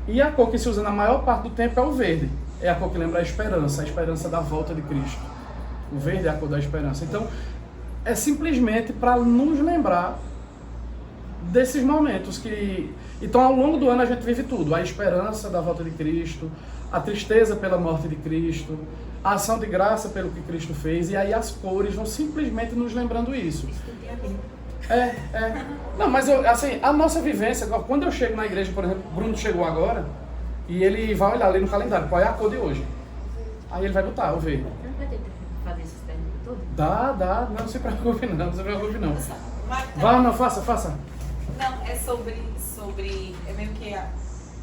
E a cor que se usa na maior parte do tempo é o verde. É a cor que lembra a esperança da volta de Cristo. O verde é a cor da esperança. Então, é simplesmente para nos lembrar desses momentos que... Então, ao longo do ano a gente vive tudo. A esperança da volta de Cristo, a tristeza pela morte de Cristo, a ação de graça pelo que Cristo fez, e aí as cores vão simplesmente nos lembrando isso. Não, mas assim, a nossa vivência, quando eu chego na igreja, por exemplo, Bruno chegou agora, e ele vai olhar ali no calendário, qual é a cor de hoje? Aí ele vai botar o verde. Você não vai ter que fazer esses termos todos? Dá, não se preocupe não. Mas, Vá, não, faça. Não, é sobre é meio que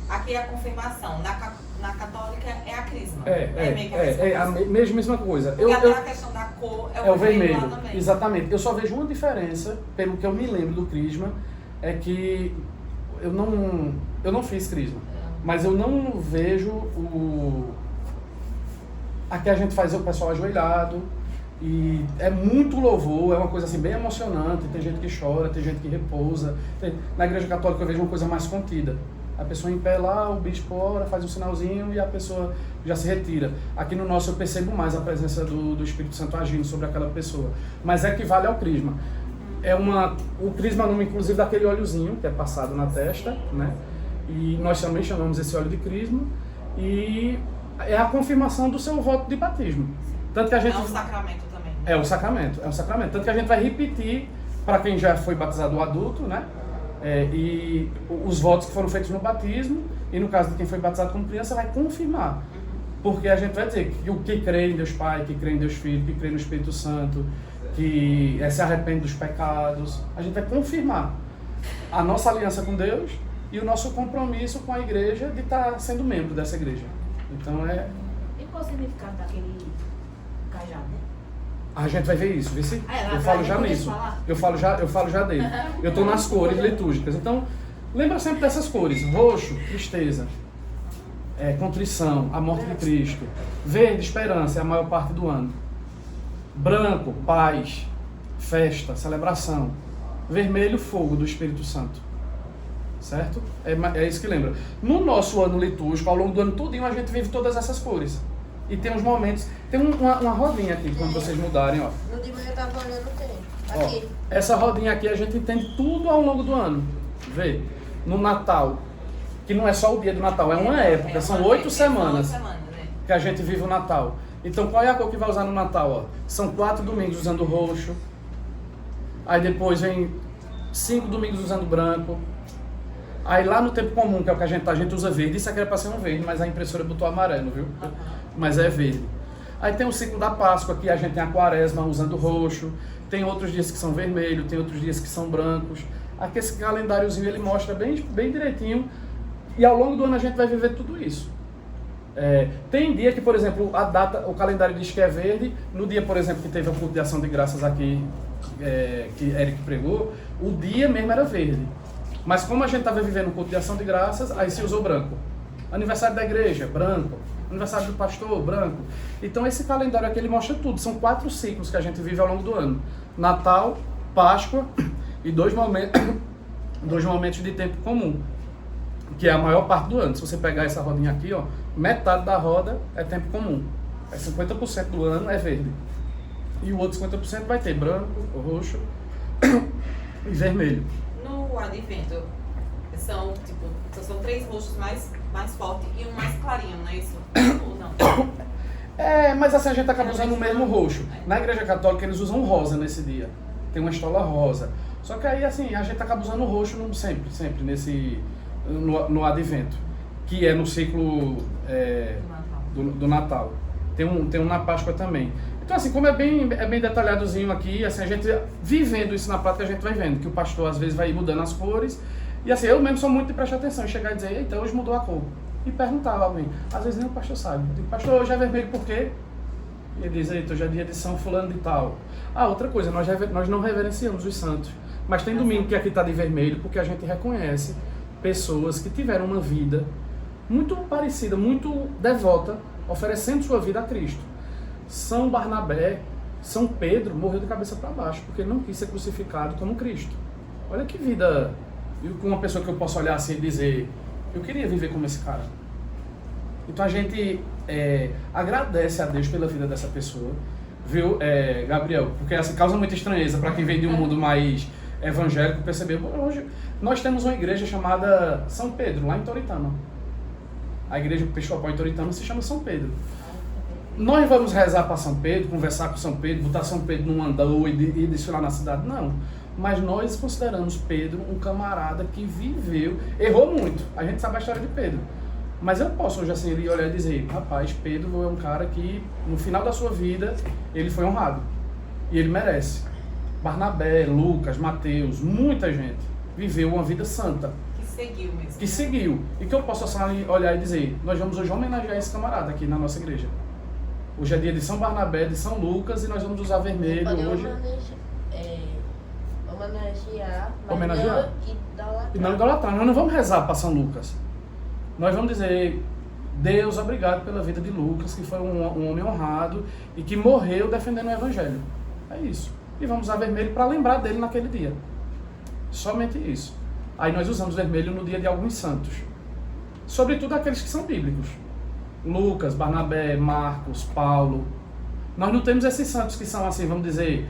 aqui é a confirmação, na católica é a crisma. Meio que É a mesma coisa. Porque até a questão da cor É o vermelho, lá também. exatamente. Eu só vejo uma diferença, pelo que eu me lembro do crisma, é que eu não fiz crisma, mas eu não vejo aqui a gente faz o pessoal ajoelhado, e é muito louvor, é uma coisa assim bem emocionante, tem gente que chora, tem gente que repousa. Na igreja católica eu vejo uma coisa mais contida. A pessoa em pé lá, o bispo ora, faz um sinalzinho e a pessoa já se retira. Aqui no nosso eu percebo mais a presença do Espírito Santo agindo sobre aquela pessoa. Mas equivale ao crisma. O crisma é o nome, inclusive, daquele óleozinho que é passado na testa, né? E nós também chamamos esse óleo de crisma. E é a confirmação do seu voto de batismo. Tanto que a gente... É um sacramento também. É um sacramento. Tanto que a gente vai repetir para quem já foi batizado adulto, né? E os votos que foram feitos no batismo, e no caso de quem foi batizado como criança, vai confirmar. Porque a gente vai dizer que o que crê em Deus Pai, que crê em Deus Filho, que crê no Espírito Santo, que se arrepende dos pecados, a gente vai confirmar a nossa aliança com Deus e o nosso compromisso com a igreja de estar sendo membro dessa igreja. Então E qual o significado daquele cajado? a gente vai ver isso, vê se lá eu falo atrás, já deixa nisso. eu falar. Eu falo já dele. Eu estou nas cores litúrgicas. Então, lembra sempre dessas cores: roxo, tristeza, contrição, a morte de Cristo; verde, esperança, é a maior parte do ano; branco, paz, festa, celebração; vermelho, fogo do Espírito Santo. Certo? É isso que lembra. No nosso ano litúrgico, ao longo do ano todinho, a gente vive todas essas cores. E tem uns momentos... Tem uma rodinha aqui, quando vocês mudarem, ó. No dia que eu tava olhando, tem. Ó, Aqui. essa rodinha aqui a gente entende tudo ao longo do ano. Vê? No Natal, que não é só o dia do Natal, é uma época, são 8 semanas né? que a gente vive o Natal. Então qual é a cor que vai usar no Natal? Ó? São 4 domingos usando roxo, aí depois vem 5 domingos usando branco, aí lá no tempo comum, que é o que a gente usa verde. Isso aqui era para ser um verde, mas a impressora botou amarelo, viu? Mas é verde. Aí tem o ciclo da Páscoa, que a gente tem a Quaresma usando roxo, tem outros dias que são vermelhos, tem outros dias que são brancos. Aqui esse calendáriozinho ele mostra bem direitinho, e ao longo do ano a gente vai viver tudo isso. Tem dia que, por exemplo, a data, o calendário diz que é verde. No dia, por exemplo, que teve a culto de ação de graças aqui, que Eric pregou, o dia mesmo era verde. Mas como a gente estava vivendo o culto de ação de graças, aí se usou branco. Aniversário da igreja, branco. Aniversário do pastor, branco. Então esse calendário aqui ele mostra tudo. São 4 ciclos que a gente vive ao longo do ano: Natal, Páscoa e 2 momentos de tempo comum, que é a maior parte do ano. Se você pegar essa rodinha aqui, ó, metade da roda é tempo comum. 50% do ano é verde. E o outro 50% vai ter branco, roxo e vermelho. No advento, são 3 roxos mais fortes e um mais clarinho, não é isso? Ou não? Mas assim a gente acaba usando o mesmo roxo. Na igreja católica eles usam rosa nesse dia. Tem uma estola rosa. Só que aí assim, a gente acaba usando o roxo sempre no advento. Que é no ciclo do Natal. Tem um na Páscoa também. Então assim, como é bem detalhadozinho aqui, assim, a gente vivendo isso na prática, a gente vai vendo que o pastor às vezes vai mudando as cores. E assim, eu mesmo sou muito de prestar atenção, chegar e dizer: eita, hoje mudou a cor. E perguntar a alguém. Às vezes nem o pastor sabe. Eu digo: pastor, hoje é vermelho por quê? E ele diz: eita, hoje é dia de São Fulano de Tal. Outra coisa, nós não reverenciamos os santos. Mas tem domingo que aqui está de vermelho, porque a gente reconhece pessoas que tiveram uma vida muito parecida, muito devota, oferecendo sua vida a Cristo. São Barnabé, São Pedro morreu de cabeça para baixo, porque ele não quis ser crucificado como Cristo. Olha que vida, com uma pessoa que eu posso olhar assim e dizer: eu queria viver como esse cara. Então a gente agradece a Deus pela vida dessa pessoa, viu, Gabriel? Porque assim, causa muita estranheza para quem vem de um mundo mais evangélico perceber. Hoje nós temos uma igreja chamada São Pedro, lá em Toritama. A igreja Episcopal em Toritama se chama São Pedro. Nós vamos rezar para São Pedro, conversar com São Pedro, botar São Pedro num andão e desfilar na cidade? Não. Mas nós consideramos Pedro um camarada que viveu, errou muito. A gente sabe a história de Pedro. Mas eu posso hoje assim ele olhar e dizer: rapaz, Pedro é um cara que no final da sua vida ele foi honrado. E ele merece. Barnabé, Lucas, Mateus, muita gente viveu uma vida santa. Que seguiu mesmo. Que seguiu. E que eu posso assim olhar e dizer: nós vamos hoje homenagear esse camarada aqui na nossa igreja. Hoje é dia de São Barnabé, de São Lucas, e nós vamos usar vermelho hoje. Homenagear. E não idolatrar. Nós não vamos rezar para São Lucas. Nós vamos dizer: Deus, obrigado pela vida de Lucas, que foi um homem honrado e que morreu defendendo o Evangelho. É isso. E vamos usar vermelho para lembrar dele naquele dia. Somente isso. Aí nós usamos vermelho no dia de alguns santos. Sobretudo aqueles que são bíblicos. Lucas, Barnabé, Marcos, Paulo. Nós não temos esses santos que são assim, vamos dizer...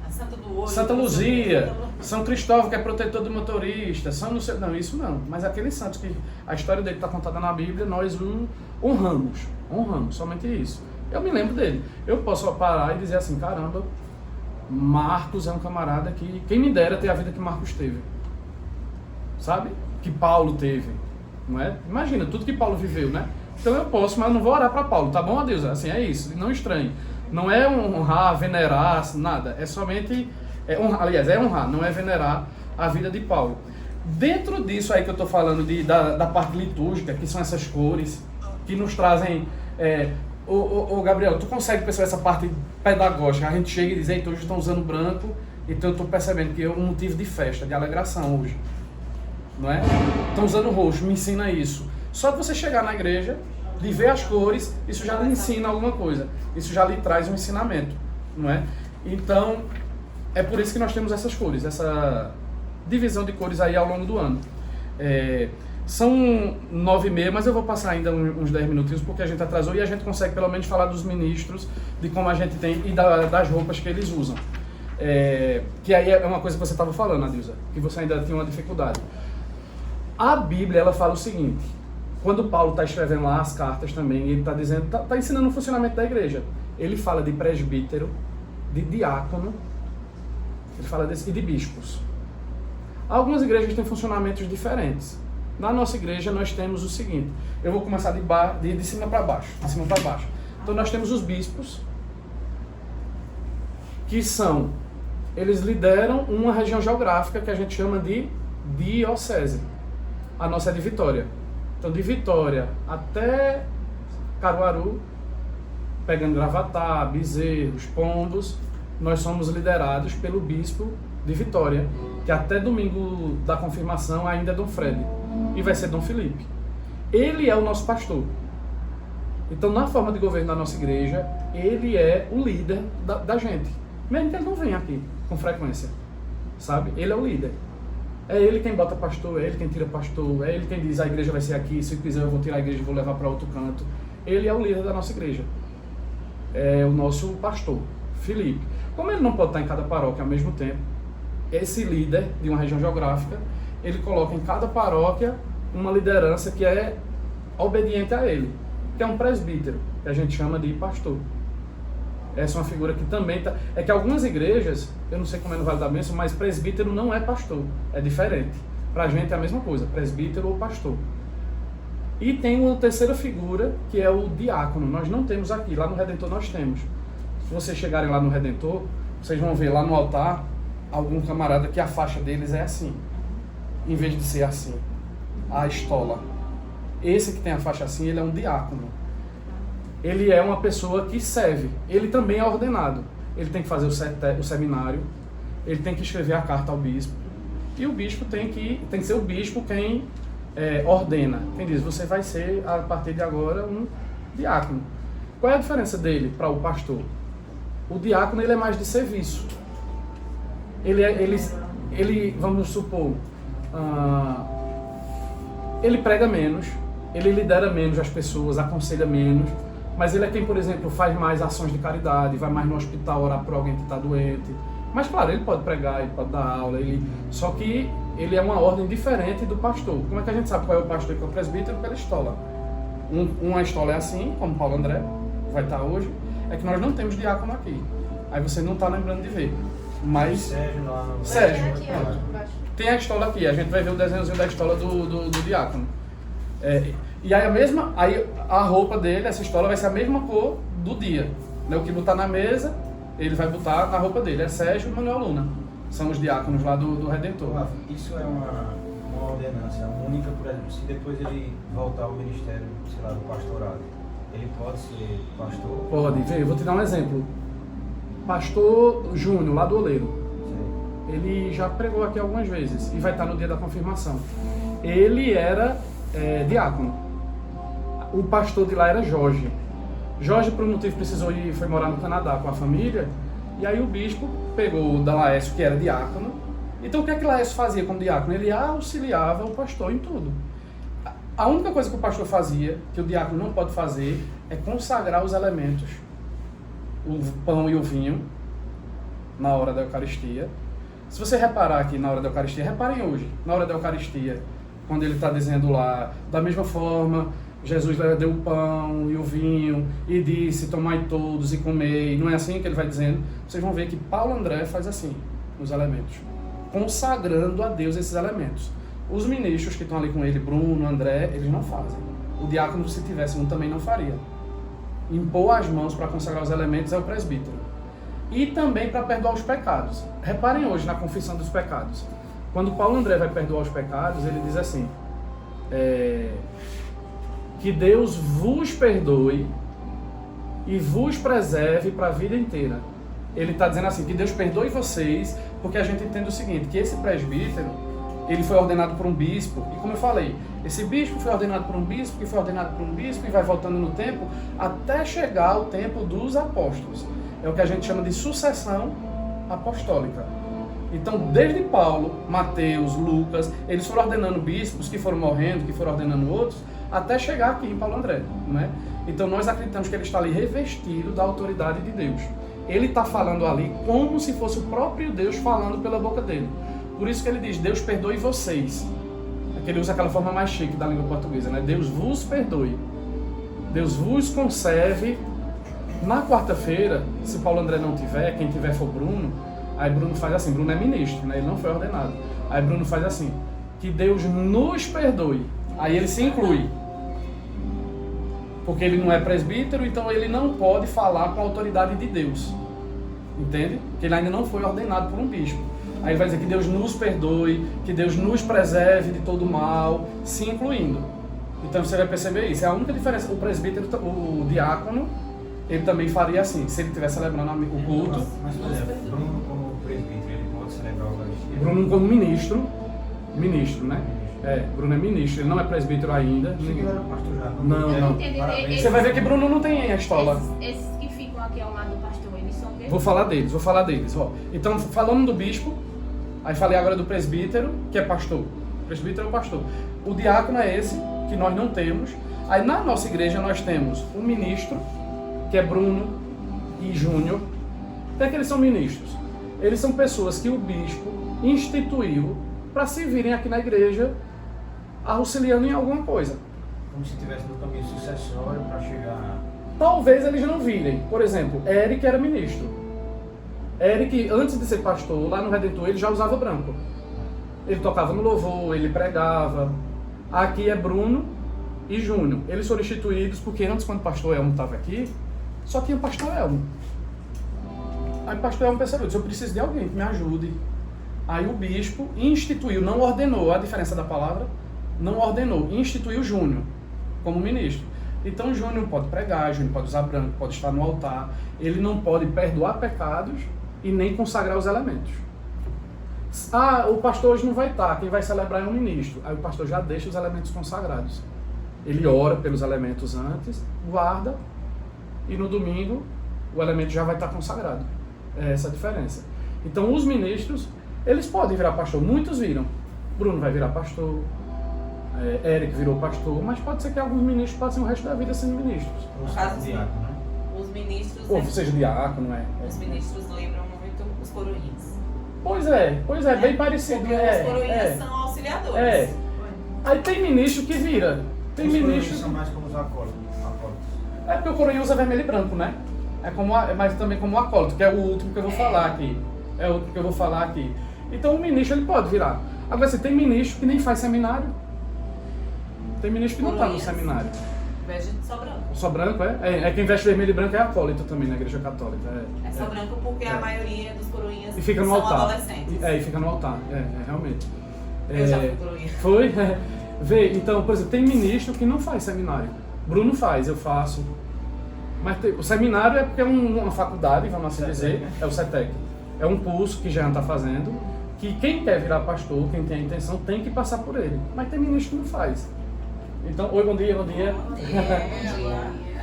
A Santa do Olho, Santa Luzia, São Cristóvão, que é protetor do motorista, não, isso não. Mas aqueles santos que a história dele está contada na Bíblia, nós o honramos, somente isso. Eu me lembro dele. Eu posso parar e dizer assim: caramba, Marcos é um camarada que, quem me dera ter a vida que Marcos teve. Sabe? Que Paulo teve, não é? Imagina, tudo que Paulo viveu, né? Então eu posso, mas eu não vou orar para Paulo, tá bom, Deus? Assim, é isso, não estranhe. Não é honrar, venerar, nada. É somente honrar, aliás, é honrar, não é venerar a vida de Paulo. Dentro disso aí que eu estou falando da parte litúrgica, que são essas cores, que nos trazem... Gabriel, tu consegue perceber essa parte pedagógica? A gente chega e diz, então hoje estão usando branco, então eu estou percebendo que é um motivo de festa, de alegração hoje. Não é? Estão usando roxo, me ensina isso. Só de você chegar na igreja, de ver as cores, isso já lhe ensina alguma coisa. Isso já lhe traz um ensinamento, não é? Então, é por isso que nós temos essas cores, essa divisão de cores aí ao longo do ano. São 9h30, mas eu vou passar ainda uns 10 minutinhos porque a gente atrasou e a gente consegue pelo menos falar dos ministros, de como a gente tem e das roupas que eles usam. Que aí é uma coisa que você estava falando, Adilza, que você ainda tinha uma dificuldade. A Bíblia, ela fala o seguinte, quando Paulo está escrevendo lá as cartas também, ele está dizendo, está ensinando o funcionamento da igreja. Ele fala de presbítero, de diácono, ele fala e de bispos. Algumas igrejas têm funcionamentos diferentes. Na nossa igreja nós temos o seguinte, eu vou começar de cima para baixo, Então nós temos os bispos, que eles lideram uma região geográfica que a gente chama de diocese. A nossa é de Vitória. Então de Vitória até Caruaru, pegando Gravatá, Bezerros, Pombos, nós somos liderados pelo bispo de Vitória, que até domingo da confirmação ainda é Dom Fred, e vai ser Dom Felipe. Ele é o nosso pastor. Então, na forma de governo da nossa igreja, ele é o líder da gente. Mesmo que ele não venha aqui com frequência, sabe? Ele é o líder. É ele quem bota pastor, é ele quem tira pastor, é ele quem diz a igreja vai ser aqui, se quiser eu vou tirar a igreja e vou levar para outro canto. Ele é o líder da nossa igreja. É o nosso pastor, Felipe. Como ele não pode estar em cada paróquia ao mesmo tempo, esse líder de uma região geográfica, ele coloca em cada paróquia uma liderança que é obediente a ele, que é um presbítero, que a gente chama de pastor. Essa é uma figura que também está... É que algumas igrejas, eu não sei como é no Vale da Bênção, mas presbítero não é pastor, é diferente. Para a gente é a mesma coisa, presbítero ou pastor. E tem uma terceira figura, que é o diácono. Nós não temos aqui, lá no Redentor nós temos. Se vocês chegarem lá no Redentor, vocês vão ver lá no altar algum camarada que a faixa deles é assim, em vez de ser assim, a estola. Esse que tem a faixa assim, ele é um diácono. Ele é uma pessoa que serve. Ele também é ordenado. Ele tem que fazer o seminário, ele tem que escrever a carta ao bispo, e o bispo tem que ser o bispo quem ordena. Quem diz, você vai ser, a partir de agora, um diácono. Qual é a diferença dele para o pastor? O diácono, ele é mais de serviço. Ele vamos supor, ele prega menos, ele lidera menos as pessoas, aconselha menos, mas ele é quem, por exemplo, faz mais ações de caridade, vai mais no hospital orar por alguém que está doente. Mas claro, ele pode pregar, ele pode dar aula, só que ele é uma ordem diferente do pastor. Como é que a gente sabe qual é o pastor e qual é o presbítero? Pela estola. Uma estola é assim, como Paulo André vai estar hoje, é que nós não temos diácono aqui. Aí você não está lembrando de ver. Mas Sérgio, tem a estola aqui, a gente vai ver o desenhozinho da estola do diácono. E aí a roupa dele, essa estola vai ser a mesma cor do dia. O que botar na mesa, ele vai botar na roupa dele. É Sérgio e Manuel Luna. São os diáconos lá do Redentor. Isso é uma ordenança única, por exemplo, se depois ele voltar ao ministério, sei lá, do pastorado, ele pode ser pastor? Pode, eu vou te dar um exemplo. Pastor Júnior, lá do Oleiro. Ele já pregou aqui algumas vezes e vai estar no dia da confirmação. Ele era diácono. O pastor de lá era Jorge. Jorge, por um motivo, precisou ir, foi morar no Canadá com a família. E aí o bispo pegou o da Laércio, que era diácono. Então o que é que Laércio fazia como diácono? Ele auxiliava o pastor em tudo. A única coisa que o pastor fazia, que o diácono não pode fazer, é consagrar os elementos. O pão e o vinho, na hora da Eucaristia. Se você reparar aqui na hora da Eucaristia, reparem hoje, na hora da Eucaristia, quando ele está dizendo lá, da mesma forma, Jesus deu o pão e o vinho e disse, tomai todos e comei. Não é assim que ele vai dizendo? Vocês vão ver que Paulo André faz assim, nos elementos, consagrando a Deus esses elementos. Os ministros que estão ali com ele, Bruno, André, eles não fazem. O diácono, se tivesse um, também não faria. Impor as mãos para consagrar os elementos é o presbítero. E também para perdoar os pecados. Reparem hoje na confissão dos pecados. Quando Paulo André vai perdoar os pecados, ele diz assim, que Deus vos perdoe e vos preserve para a vida inteira. Ele está dizendo assim, que Deus perdoe vocês, porque a gente entende o seguinte, que esse presbítero, ele foi ordenado por um bispo, e como eu falei, esse bispo foi ordenado por um bispo, que foi ordenado por um bispo, e vai voltando no tempo, até chegar ao tempo dos apóstolos. É o que a gente chama de sucessão apostólica. Então, desde Paulo, Mateus, Lucas, eles foram ordenando bispos, que foram morrendo, que foram ordenando outros, até chegar aqui em Paulo André, não é? Então, nós acreditamos que ele está ali revestido da autoridade de Deus. Ele está falando ali como se fosse o próprio Deus falando pela boca dele. Por isso que ele diz, Deus perdoe vocês. É que ele usa aquela forma mais chique da língua portuguesa, né? Deus vos perdoe. Deus vos conserve. Na quarta-feira, se Paulo André não tiver, quem tiver for Bruno, aí Bruno faz assim, Bruno é ministro, né? Ele não foi ordenado. Aí Bruno faz assim, que Deus nos perdoe. Aí ele se inclui. Porque ele não é presbítero, então ele não pode falar com a autoridade de Deus. Entende? Porque ele ainda não foi ordenado por um bispo. Aí ele vai dizer que Deus nos perdoe, que Deus nos preserve de todo mal, se incluindo. Então você vai perceber isso. É a única diferença. O presbítero, o diácono, ele também faria assim, se ele estiver celebrando o culto. Mas, por exemplo, Bruno como presbítero, ele pode celebrar a Eucaristia? Bruno como ministro, né? Bruno é ministro, ele não é presbítero ainda. Ele era pastor já. Não. Parabéns. Você vai ver que Bruno não tem a estola. Esses que ficam aqui ao lado do pastor, eles são quê? Vou falar deles. Ó. Então, falando do bispo, aí falei agora do presbítero, que é pastor. O presbítero é o pastor. O diácono é esse, que nós não temos. Aí na nossa igreja nós temos o ministro, que é Bruno e Júnior. Até que eles são ministros. Eles são pessoas que o bispo instituiu para se virem aqui na igreja auxiliando em alguma coisa. Como se estivesse no caminho sucessório para chegar... Talvez eles não virem. Por exemplo, Eric era ministro. Eric, antes de ser pastor, lá no Redentor, ele já usava branco. Ele tocava no louvor, ele pregava. Aqui é Bruno e Júnior. Eles foram instituídos porque antes, quando o pastor Elmo estava aqui, só tinha o pastor Elmo. Aí o pastor Elmo percebeu, disse, eu preciso de alguém que me ajude. Aí o bispo instituiu, não ordenou, a diferença da palavra, não ordenou, instituiu Júnior como ministro. Então Júnior pode pregar, Júnior pode usar branco, pode estar no altar, ele não pode perdoar pecados e nem consagrar os elementos. Ah, o pastor hoje não vai estar, quem vai celebrar é o ministro. Aí o pastor já deixa os elementos consagrados. Ele ora pelos elementos antes, guarda, e no domingo o elemento já vai estar consagrado. É essa a diferença. Então os ministros, eles podem virar pastor, muitos viram. Bruno vai virar pastor, Eric virou pastor, mas pode ser que alguns ministros passem o resto da vida sendo ministros. No caso, diácono, né? Os ministros... Ou seja, diácono, Os ministros lembram muito os coroinhas. Pois é, bem parecido. Porque os coroinhas são auxiliadores. Aí tem ministro que vira. Tem Os ministro... são mais como os acólitos. É porque o coroinha usa vermelho e branco, né? Mas também como o acólito, que é o último que eu vou falar aqui. Então o ministro ele pode virar. Agora, você tem ministro que nem faz seminário. Tem ministro que não está no seminário. Veste só branco. Só branco, é? Quem veste vermelho e branco é acólito também na igreja católica. É só branco porque a maioria dos coroinhas e fica no são altar. adolescentes. E fica no altar, realmente. Eu já fui coroinha. Foi? Vê, então, por exemplo, tem ministro que não faz seminário. Bruno faz, eu faço. Mas o seminário é porque é uma faculdade, vamos assim dizer, é o CETEC. É um curso que Jean está fazendo, que quem quer virar pastor, quem tem a intenção, tem que passar por ele. Mas tem ministro que não faz. Então, oi, bom dia.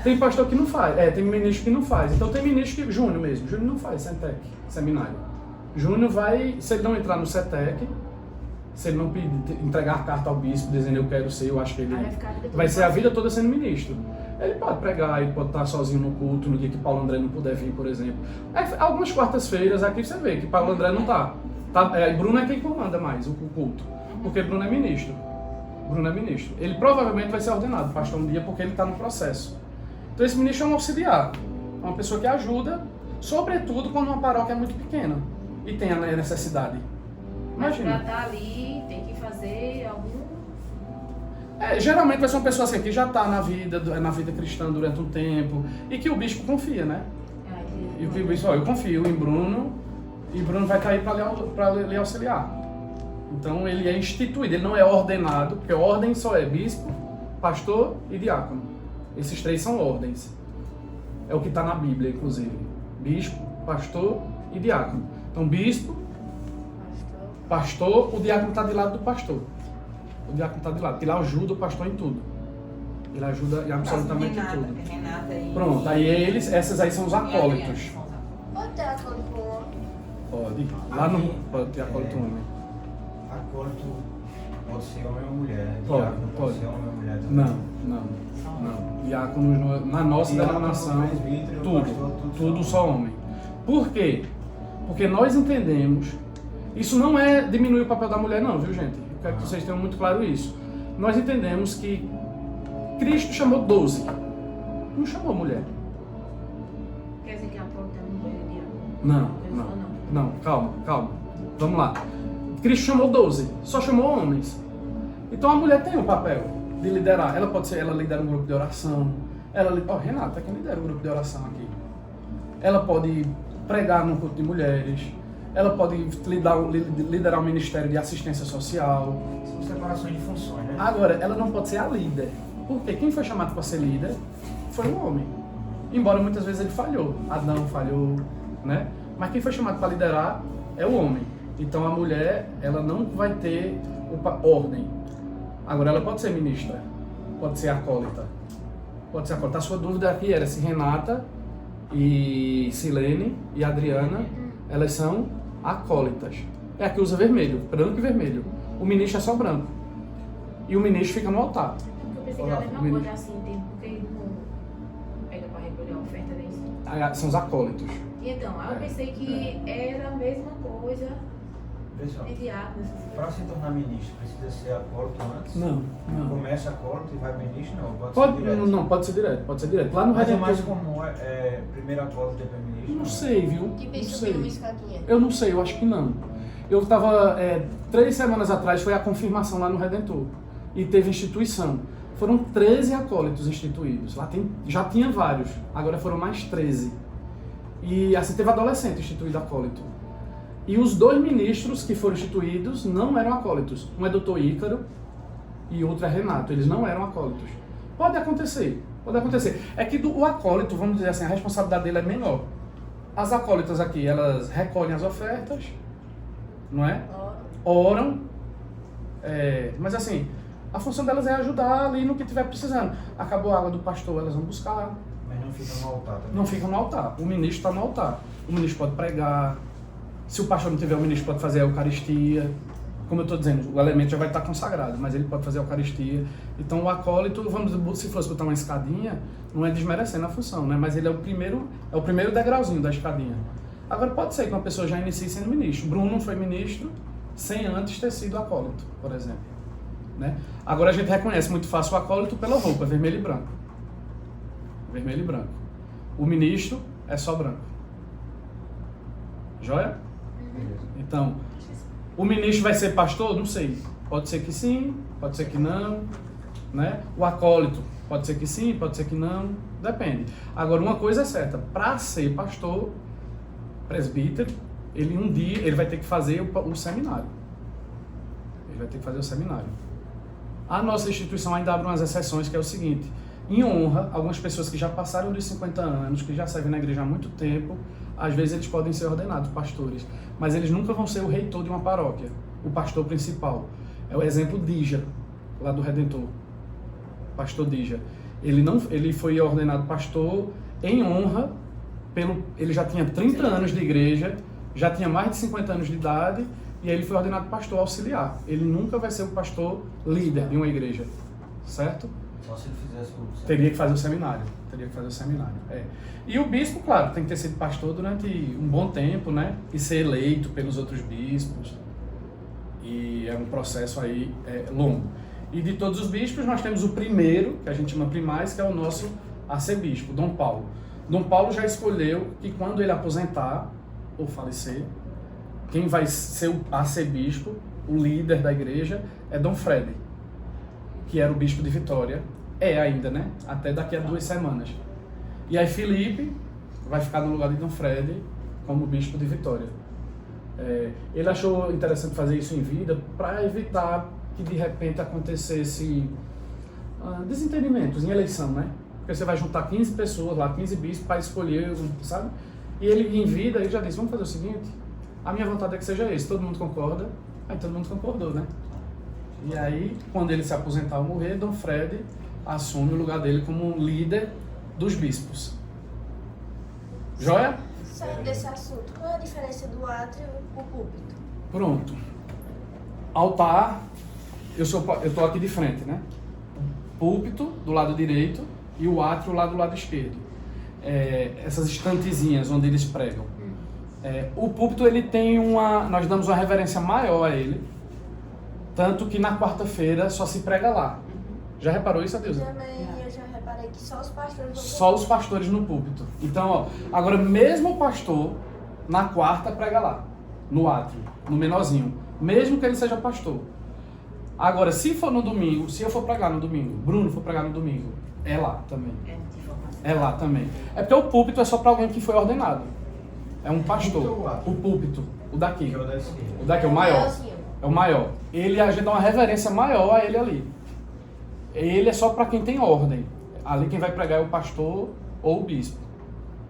Tem pastor que não faz, tem ministro que não faz. Então tem ministro que, Júnior não faz CETEC, seminário. Júnior vai, se ele não entrar no CETEC, se ele não entregar a carta ao bispo dizendo eu quero ser, eu acho que ele vai ser a vida toda sendo ministro. Ele pode pregar, ele pode estar sozinho no culto, no dia que Paulo André não puder vir, por exemplo. Algumas quartas-feiras aqui você vê que Paulo André não está. Bruno é quem comanda mais o culto, porque Bruno é ministro. Ele provavelmente vai ser ordenado pastor um dia porque ele está no processo. Então esse ministro é um auxiliar, uma pessoa que ajuda, sobretudo quando uma paróquia é muito pequena e tem a necessidade. Imagina. Mas pra estar ali, tem que fazer algum... Geralmente vai ser uma pessoa assim, que já está na vida cristã durante um tempo e que o bispo confia, né? E o bispo, eu confio em Bruno e Bruno vai estar aí para lhe auxiliar. Então ele é instituído, ele não é ordenado, porque ordem só é bispo, pastor e diácono. Esses 3 são ordens. É o que está na Bíblia, inclusive. Bispo, pastor e diácono. Então bispo, pastor, o diácono está de lado do pastor. O diácono está de lado, porque ele ajuda o pastor em tudo. Ele ajuda em absolutamente tudo. Renata e... Pronto, aí essas aí são os acólitos. Pode ter acólito com homem? Pode. Lá não pode ter acólito homem. Acólito pode ser homem ou mulher, né? Pode, Diácono pode. ser homem ou mulher também. Não. Diáconos na nossa denominação, presbítero, pastor, tudo só homem. Por quê? Porque nós entendemos, isso não é diminuir o papel da mulher não, viu gente? Eu quero que vocês tenham muito claro isso. Nós entendemos que Cristo chamou 12, não chamou mulher. Quer dizer que a porta não é diácono? Não, calma. Vamos lá. Cristo chamou 12, só chamou homens. Então a mulher tem um papel de liderar. Ela lidera um grupo de oração. Renata é quem lidera um grupo de oração aqui. Ela pode pregar num culto de mulheres. Ela pode liderar um ministério de assistência social. São separações de funções, né? Agora, ela não pode ser a líder. Porque quem foi chamado para ser líder foi um homem. Embora muitas vezes ele falhou. Adão falhou, né? Mas quem foi chamado para liderar é o homem. Então a mulher, ela não vai ter ordem. Agora ela pode ser ministra, pode ser acólita. A sua dúvida aqui era se Renata e Silene e Adriana, elas são acólitas. É a que usa vermelho, branco e vermelho. O ministro é só branco. E o ministro fica no altar. Eu pensei que era a mesma coisa assim, porque ele não pega para recolher a oferta desse. São os acólitos. Então, eu pensei que era a mesma coisa Pessoal, de diácono. para se tornar ministro, precisa ser acólito antes? Não. Começa acólito e vai ministro? Não, Pode ser direto. pode ser direto. Lá no Mas é Redentor. mais comum, primeiro acólito e depois ministro? Não sei, viu? Que Não bicho sei. tem uma escadinha? Eu não sei, eu acho que não. Eu estava, 3 semanas atrás, foi a confirmação lá no Redentor. E teve instituição. Foram 13 acólitos instituídos. Lá já tinha vários, agora foram mais 13. E assim, teve adolescente instituído acólito. E os 2 ministros que foram instituídos não eram acólitos. Um é doutor Ícaro e outro é Renato. Eles não eram acólitos. Pode acontecer. É que o acólito, vamos dizer assim, a responsabilidade dele é menor. As acólitas aqui, elas recolhem as ofertas, não é? Oram. Mas assim, a função delas é ajudar ali no que estiver precisando. Acabou a água do pastor, elas vão buscar. Mas não fica no altar também? Não fica no altar. O ministro está no altar. O ministro pode pregar. Se o pastor não tiver, o ministro pode fazer a Eucaristia. Como eu estou dizendo, o elemento já vai estar consagrado, mas ele pode fazer a Eucaristia. Então o acólito, se fosse botar uma escadinha, não é desmerecendo a função, né? Mas ele é o primeiro degrauzinho da escadinha. Agora pode ser que uma pessoa já inicie sendo ministro. Bruno foi ministro sem antes ter sido acólito, por exemplo. Né? Agora a gente reconhece muito fácil o acólito pela roupa, vermelho e branco. Vermelho e branco. O ministro é só branco. Joia? Então, o ministro vai ser pastor? Não sei. Pode ser que sim, pode ser que não. Né? O acólito, pode ser que sim, pode ser que não. Depende. Agora, uma coisa é certa. Para ser pastor, presbítero, ele vai ter que fazer o seminário. Ele vai ter que fazer o seminário. A nossa instituição ainda abre umas exceções, que é o seguinte. Em honra, algumas pessoas que já passaram dos 50 anos, que já servem na igreja há muito tempo, às vezes eles podem ser ordenados pastores, mas eles nunca vão ser o reitor de uma paróquia, o pastor principal. É o exemplo Dija, lá do Redentor. Pastor Dija. Ele foi ordenado pastor em honra, ele já tinha 30 anos de igreja, já tinha mais de 50 anos de idade, e aí ele foi ordenado pastor auxiliar. Ele nunca vai ser o pastor líder de uma igreja, certo? Só se ele fizesse o... Teria que fazer o seminário. E o bispo, claro, tem que ter sido pastor durante um bom tempo, né? E ser eleito pelos outros bispos. E é um processo aí longo. E de todos os bispos, nós temos o primeiro, que a gente chama primaz, que é o nosso arcebispo, Dom Paulo. Dom Paulo já escolheu que quando ele aposentar ou falecer, quem vai ser o arcebispo, o líder da igreja, é Dom Fred, que era o bispo de Vitória. É ainda, né? Até daqui a 2 semanas. E aí Felipe vai ficar no lugar de Dom Fred como bispo de Vitória. Ele achou interessante fazer isso em vida para evitar que de repente acontecesse desentendimentos em eleição, né? Porque você vai juntar 15 pessoas lá, 15 bispos para escolher, sabe? E ele em vida, ele já disse, vamos fazer o seguinte, a minha vontade é que seja esse, todo mundo concorda, aí todo mundo concordou, né? E aí, quando ele se aposentar ou morrer, Dom Fred assume o lugar dele como líder dos bispos. Joia? Saindo desse assunto, qual é a diferença do átrio e o púlpito? Pronto. Altar, eu tô aqui de frente, né? Púlpito do lado direito e o átrio lá do lado esquerdo. Essas estantezinhas onde eles pregam. O púlpito, ele tem nós damos uma reverência maior a ele, tanto que na quarta-feira só se prega lá. Já reparou isso, Adeusa? Também eu já reparei que só os pastores vão Só os pastores no púlpito. Então, ó, agora mesmo o pastor, na quarta, prega lá, no átrio, no menorzinho, mesmo que ele seja pastor. Agora, se for no domingo, se eu for pregar no domingo, Bruno for pregar no domingo, é lá também. É lá também. É porque o púlpito é só para alguém que foi ordenado. É um pastor. O púlpito, o daqui. O daqui é o maior. É o maior. A gente dá uma reverência maior a ele ali. Ele é só para quem tem ordem. Ali quem vai pregar é o pastor ou o bispo.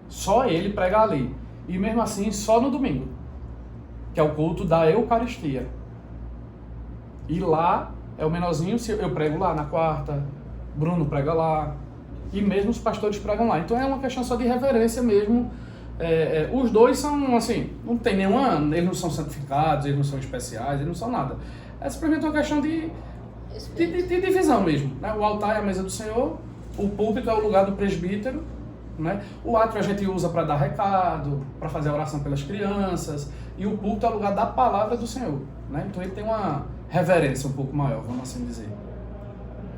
Só ele prega ali. E mesmo assim, só no domingo, que é o culto da Eucaristia. E lá é o menorzinho, eu prego lá na quarta, Bruno prega lá, e mesmo os pastores pregam lá. Então é uma questão só de reverência mesmo. Os dois são assim, não tem nenhuma, eles não são santificados, eles não são especiais, eles não são nada. É simplesmente uma questão de divisão mesmo, né? O altar é a mesa do Senhor, o púlpito é o lugar do presbítero, né? O átrio a gente usa para dar recado, para fazer a oração pelas crianças, e o púlpito é o lugar da palavra do Senhor, né? Então ele tem uma reverência um pouco maior, vamos assim dizer.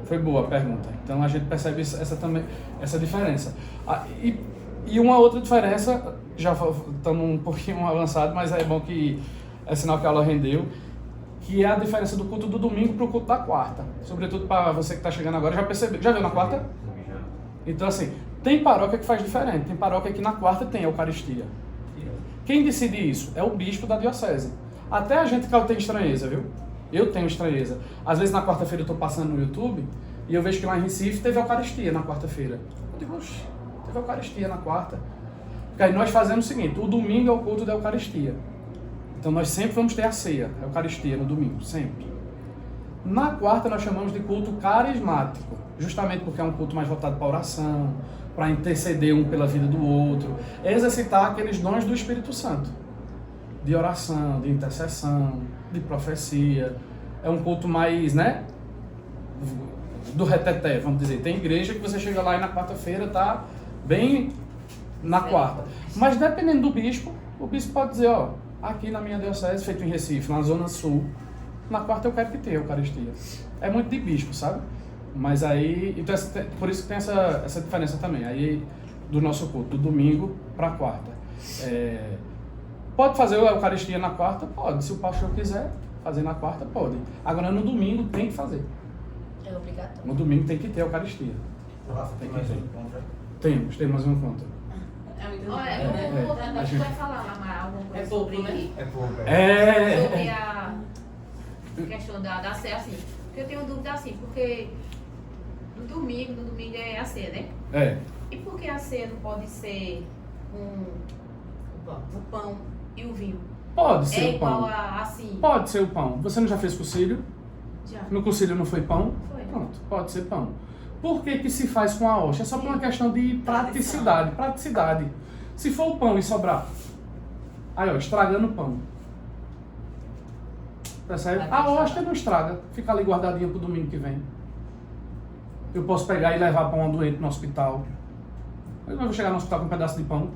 Foi boa a pergunta. Então a gente percebe essa diferença. E uma outra diferença, já estamos um pouquinho avançados, mas é bom que é sinal que a aula rendeu, que é a diferença do culto do domingo para o culto da quarta. Sobretudo para você que está chegando agora, já viu na quarta? Então assim, tem paróquia que faz diferente, tem paróquia que na quarta tem a Eucaristia. Quem decide isso? É o bispo da diocese. Até a gente que tem estranheza, viu? Eu tenho estranheza. Às vezes na quarta-feira eu estou passando no YouTube e eu vejo que lá em Recife teve Eucaristia na quarta-feira. Eu digo, oxe, teve Eucaristia na quarta. Porque aí nós fazemos o seguinte, o domingo é o culto da Eucaristia. Então nós sempre vamos ter a ceia, a Eucaristia no domingo, sempre. Na quarta nós chamamos de culto carismático, justamente porque é um culto mais voltado para oração, para interceder um pela vida do outro, exercitar aqueles dons do Espírito Santo, de oração, de intercessão, de profecia. É um culto mais, né, do reteté, vamos dizer. Tem igreja que você chega lá e na quarta-feira tá bem na quarta. Mas dependendo do bispo, o bispo pode dizer, ó, aqui na minha diocese, feito em Recife, na Zona Sul, na quarta eu quero que tenha Eucaristia. É muito de bispo, sabe? Mas aí, então, por isso que tem essa diferença também, aí do nosso culto, do domingo para a quarta. Pode fazer a Eucaristia na quarta? Pode. Se o pastor quiser fazer na quarta, pode. Agora no domingo tem que fazer. É obrigatório. No domingo tem que ter a Eucaristia. Tem mais um encontro? Temos um encontro. É muito A gente vai falar lá alguma coisa sobre, né? É pouco. sobre a questão da ceia, assim. Porque eu tenho dúvida assim, porque no domingo é a ceia, né? E por que a ceia não pode ser o pão e o vinho? Pode ser o pão. Igual assim? Pode ser o pão. Você não já fez concílio? Já. No concílio não foi pão? Foi. Pronto, pode ser pão. Por que se faz com a hóstia? É só por uma questão de praticidade. Se for o pão e sobrar, aí ó, estragando o pão. Percebe? A hóstia não estraga, fica ali guardadinha pro domingo que vem. Eu posso pegar e levar para um doente no hospital. Eu não vou chegar no hospital com um pedaço de pão.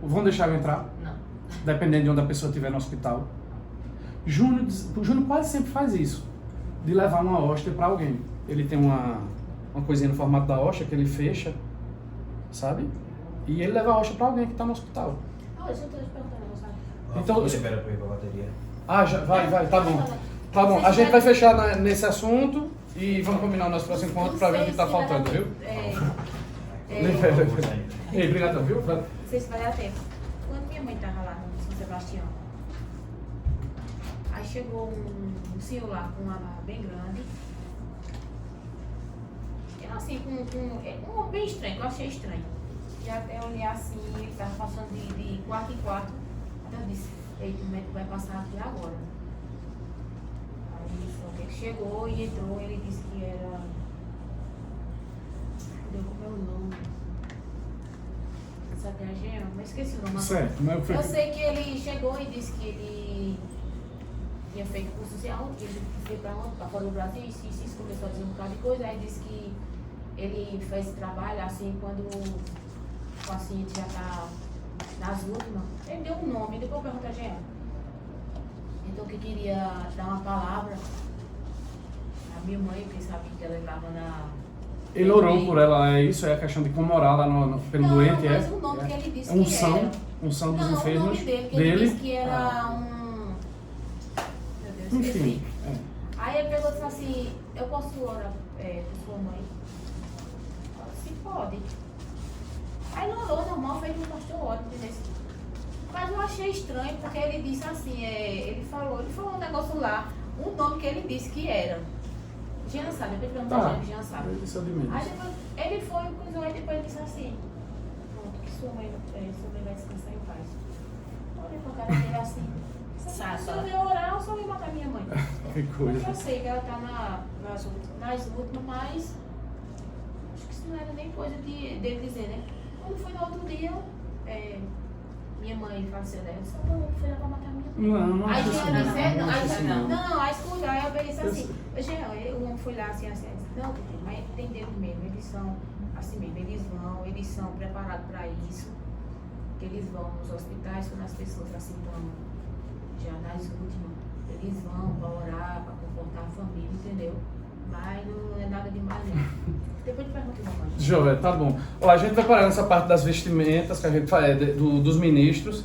Vão deixar eu entrar? Não. Dependendo de onde a pessoa estiver no hospital. Júnior quase sempre faz isso, de levar uma hóstia para alguém. Ele tem uma coisinha no formato da hóstia que ele fecha, sabe? E ele leva a hóstia para alguém que está no hospital. Ah, eu já estou te perguntando, não sabe? Então, libera para ir para a bateria. Vai, tá bom. Tá bom, a gente vai fechar nesse assunto e vamos combinar o nosso próximo encontro para ver o que está faltando, viu? Ei, obrigado, viu? Não sei se vai dar tempo. Quando minha mãe estava lá no São Sebastião, Aí chegou um senhor lá com uma barra bem grande. Era assim, com um homem bem estranho, que eu achei estranho. E até eu olhei assim, ele estava passando de quarto em quarto. Então eu disse, eita, o médico vai passar aqui agora. Aí ele chegou e entrou, ele disse que era. Deu como é o nome? Sabe a Jean? Mas esqueci o nome. Certo, mas Eu sei que ele chegou e disse que ele tinha feito curso social, que ele foi para fora do Brasil e se começou a dizer um bocado de coisa. Aí disse que ele fez esse trabalho assim quando o paciente já está nas últimas. Ele deu um nome, depois pergunta a Jean. Então que queria dar uma palavra à minha mãe, porque sabia que ela estava na. ele orou por ela, é isso? É a questão de como orar lá pelo Não, doente, mas o nome que ele disse que unção, era. unção dos Não, o enfermos nome dele, que ele disse que era Meu Deus, esqueci. Enfim, Aí ele pegou e disse assim, eu posso orar por sua mãe? Eu disse, pode. Aí não orou, normal, fez um pastor ora, entendeu? Mas eu achei estranho, porque ele disse assim, ele falou um negócio lá, um nome que ele disse que era. Jean sabe, eu perguntei pra Jean sabe. Isso é de menos. Aí depois ele foi, cruzou e depois ele disse assim, pronto, que sua mãe vai descansar em paz. Olha pra cara dele assim, se eu ver orar, eu só vou matar minha mãe. Que coisa. Porque eu sei que ela tá nas últimas, mas acho que isso não era nem coisa dele dizer, né? Quando foi no outro dia, minha mãe faleceu, né? Eu só fui lá pra matar minha mãe. Não Aí acho isso Jean disse, não acho isso não. não, aí escuta, aí eu disse assim, Jean, o homem foi lá assim, não, mas tem Deus mesmo, eles são assim mesmo, eles são preparados para isso, que eles vão nos hospitais quando as pessoas assim estão já nas últimas, eles vão para orar, para confortar a família, entendeu? Mas não é nada demais não. Depois te pergunto, mamãe. Joel, tá bom. Ó, a gente vai parar nessa parte das vestimentas que a gente faz, dos ministros,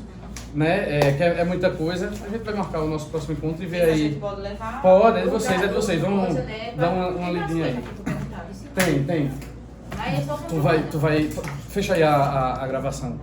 né? Que é muita coisa. A gente vai marcar o nosso próximo encontro e ver A aí. gente pode levar. Pode, é de vocês. Vamos Coisa, né, dar uma tem mais lidinha aí. coisa que tu perguntava, isso? Tem. Aí é só pra Tu vai. Fecha aí a gravação.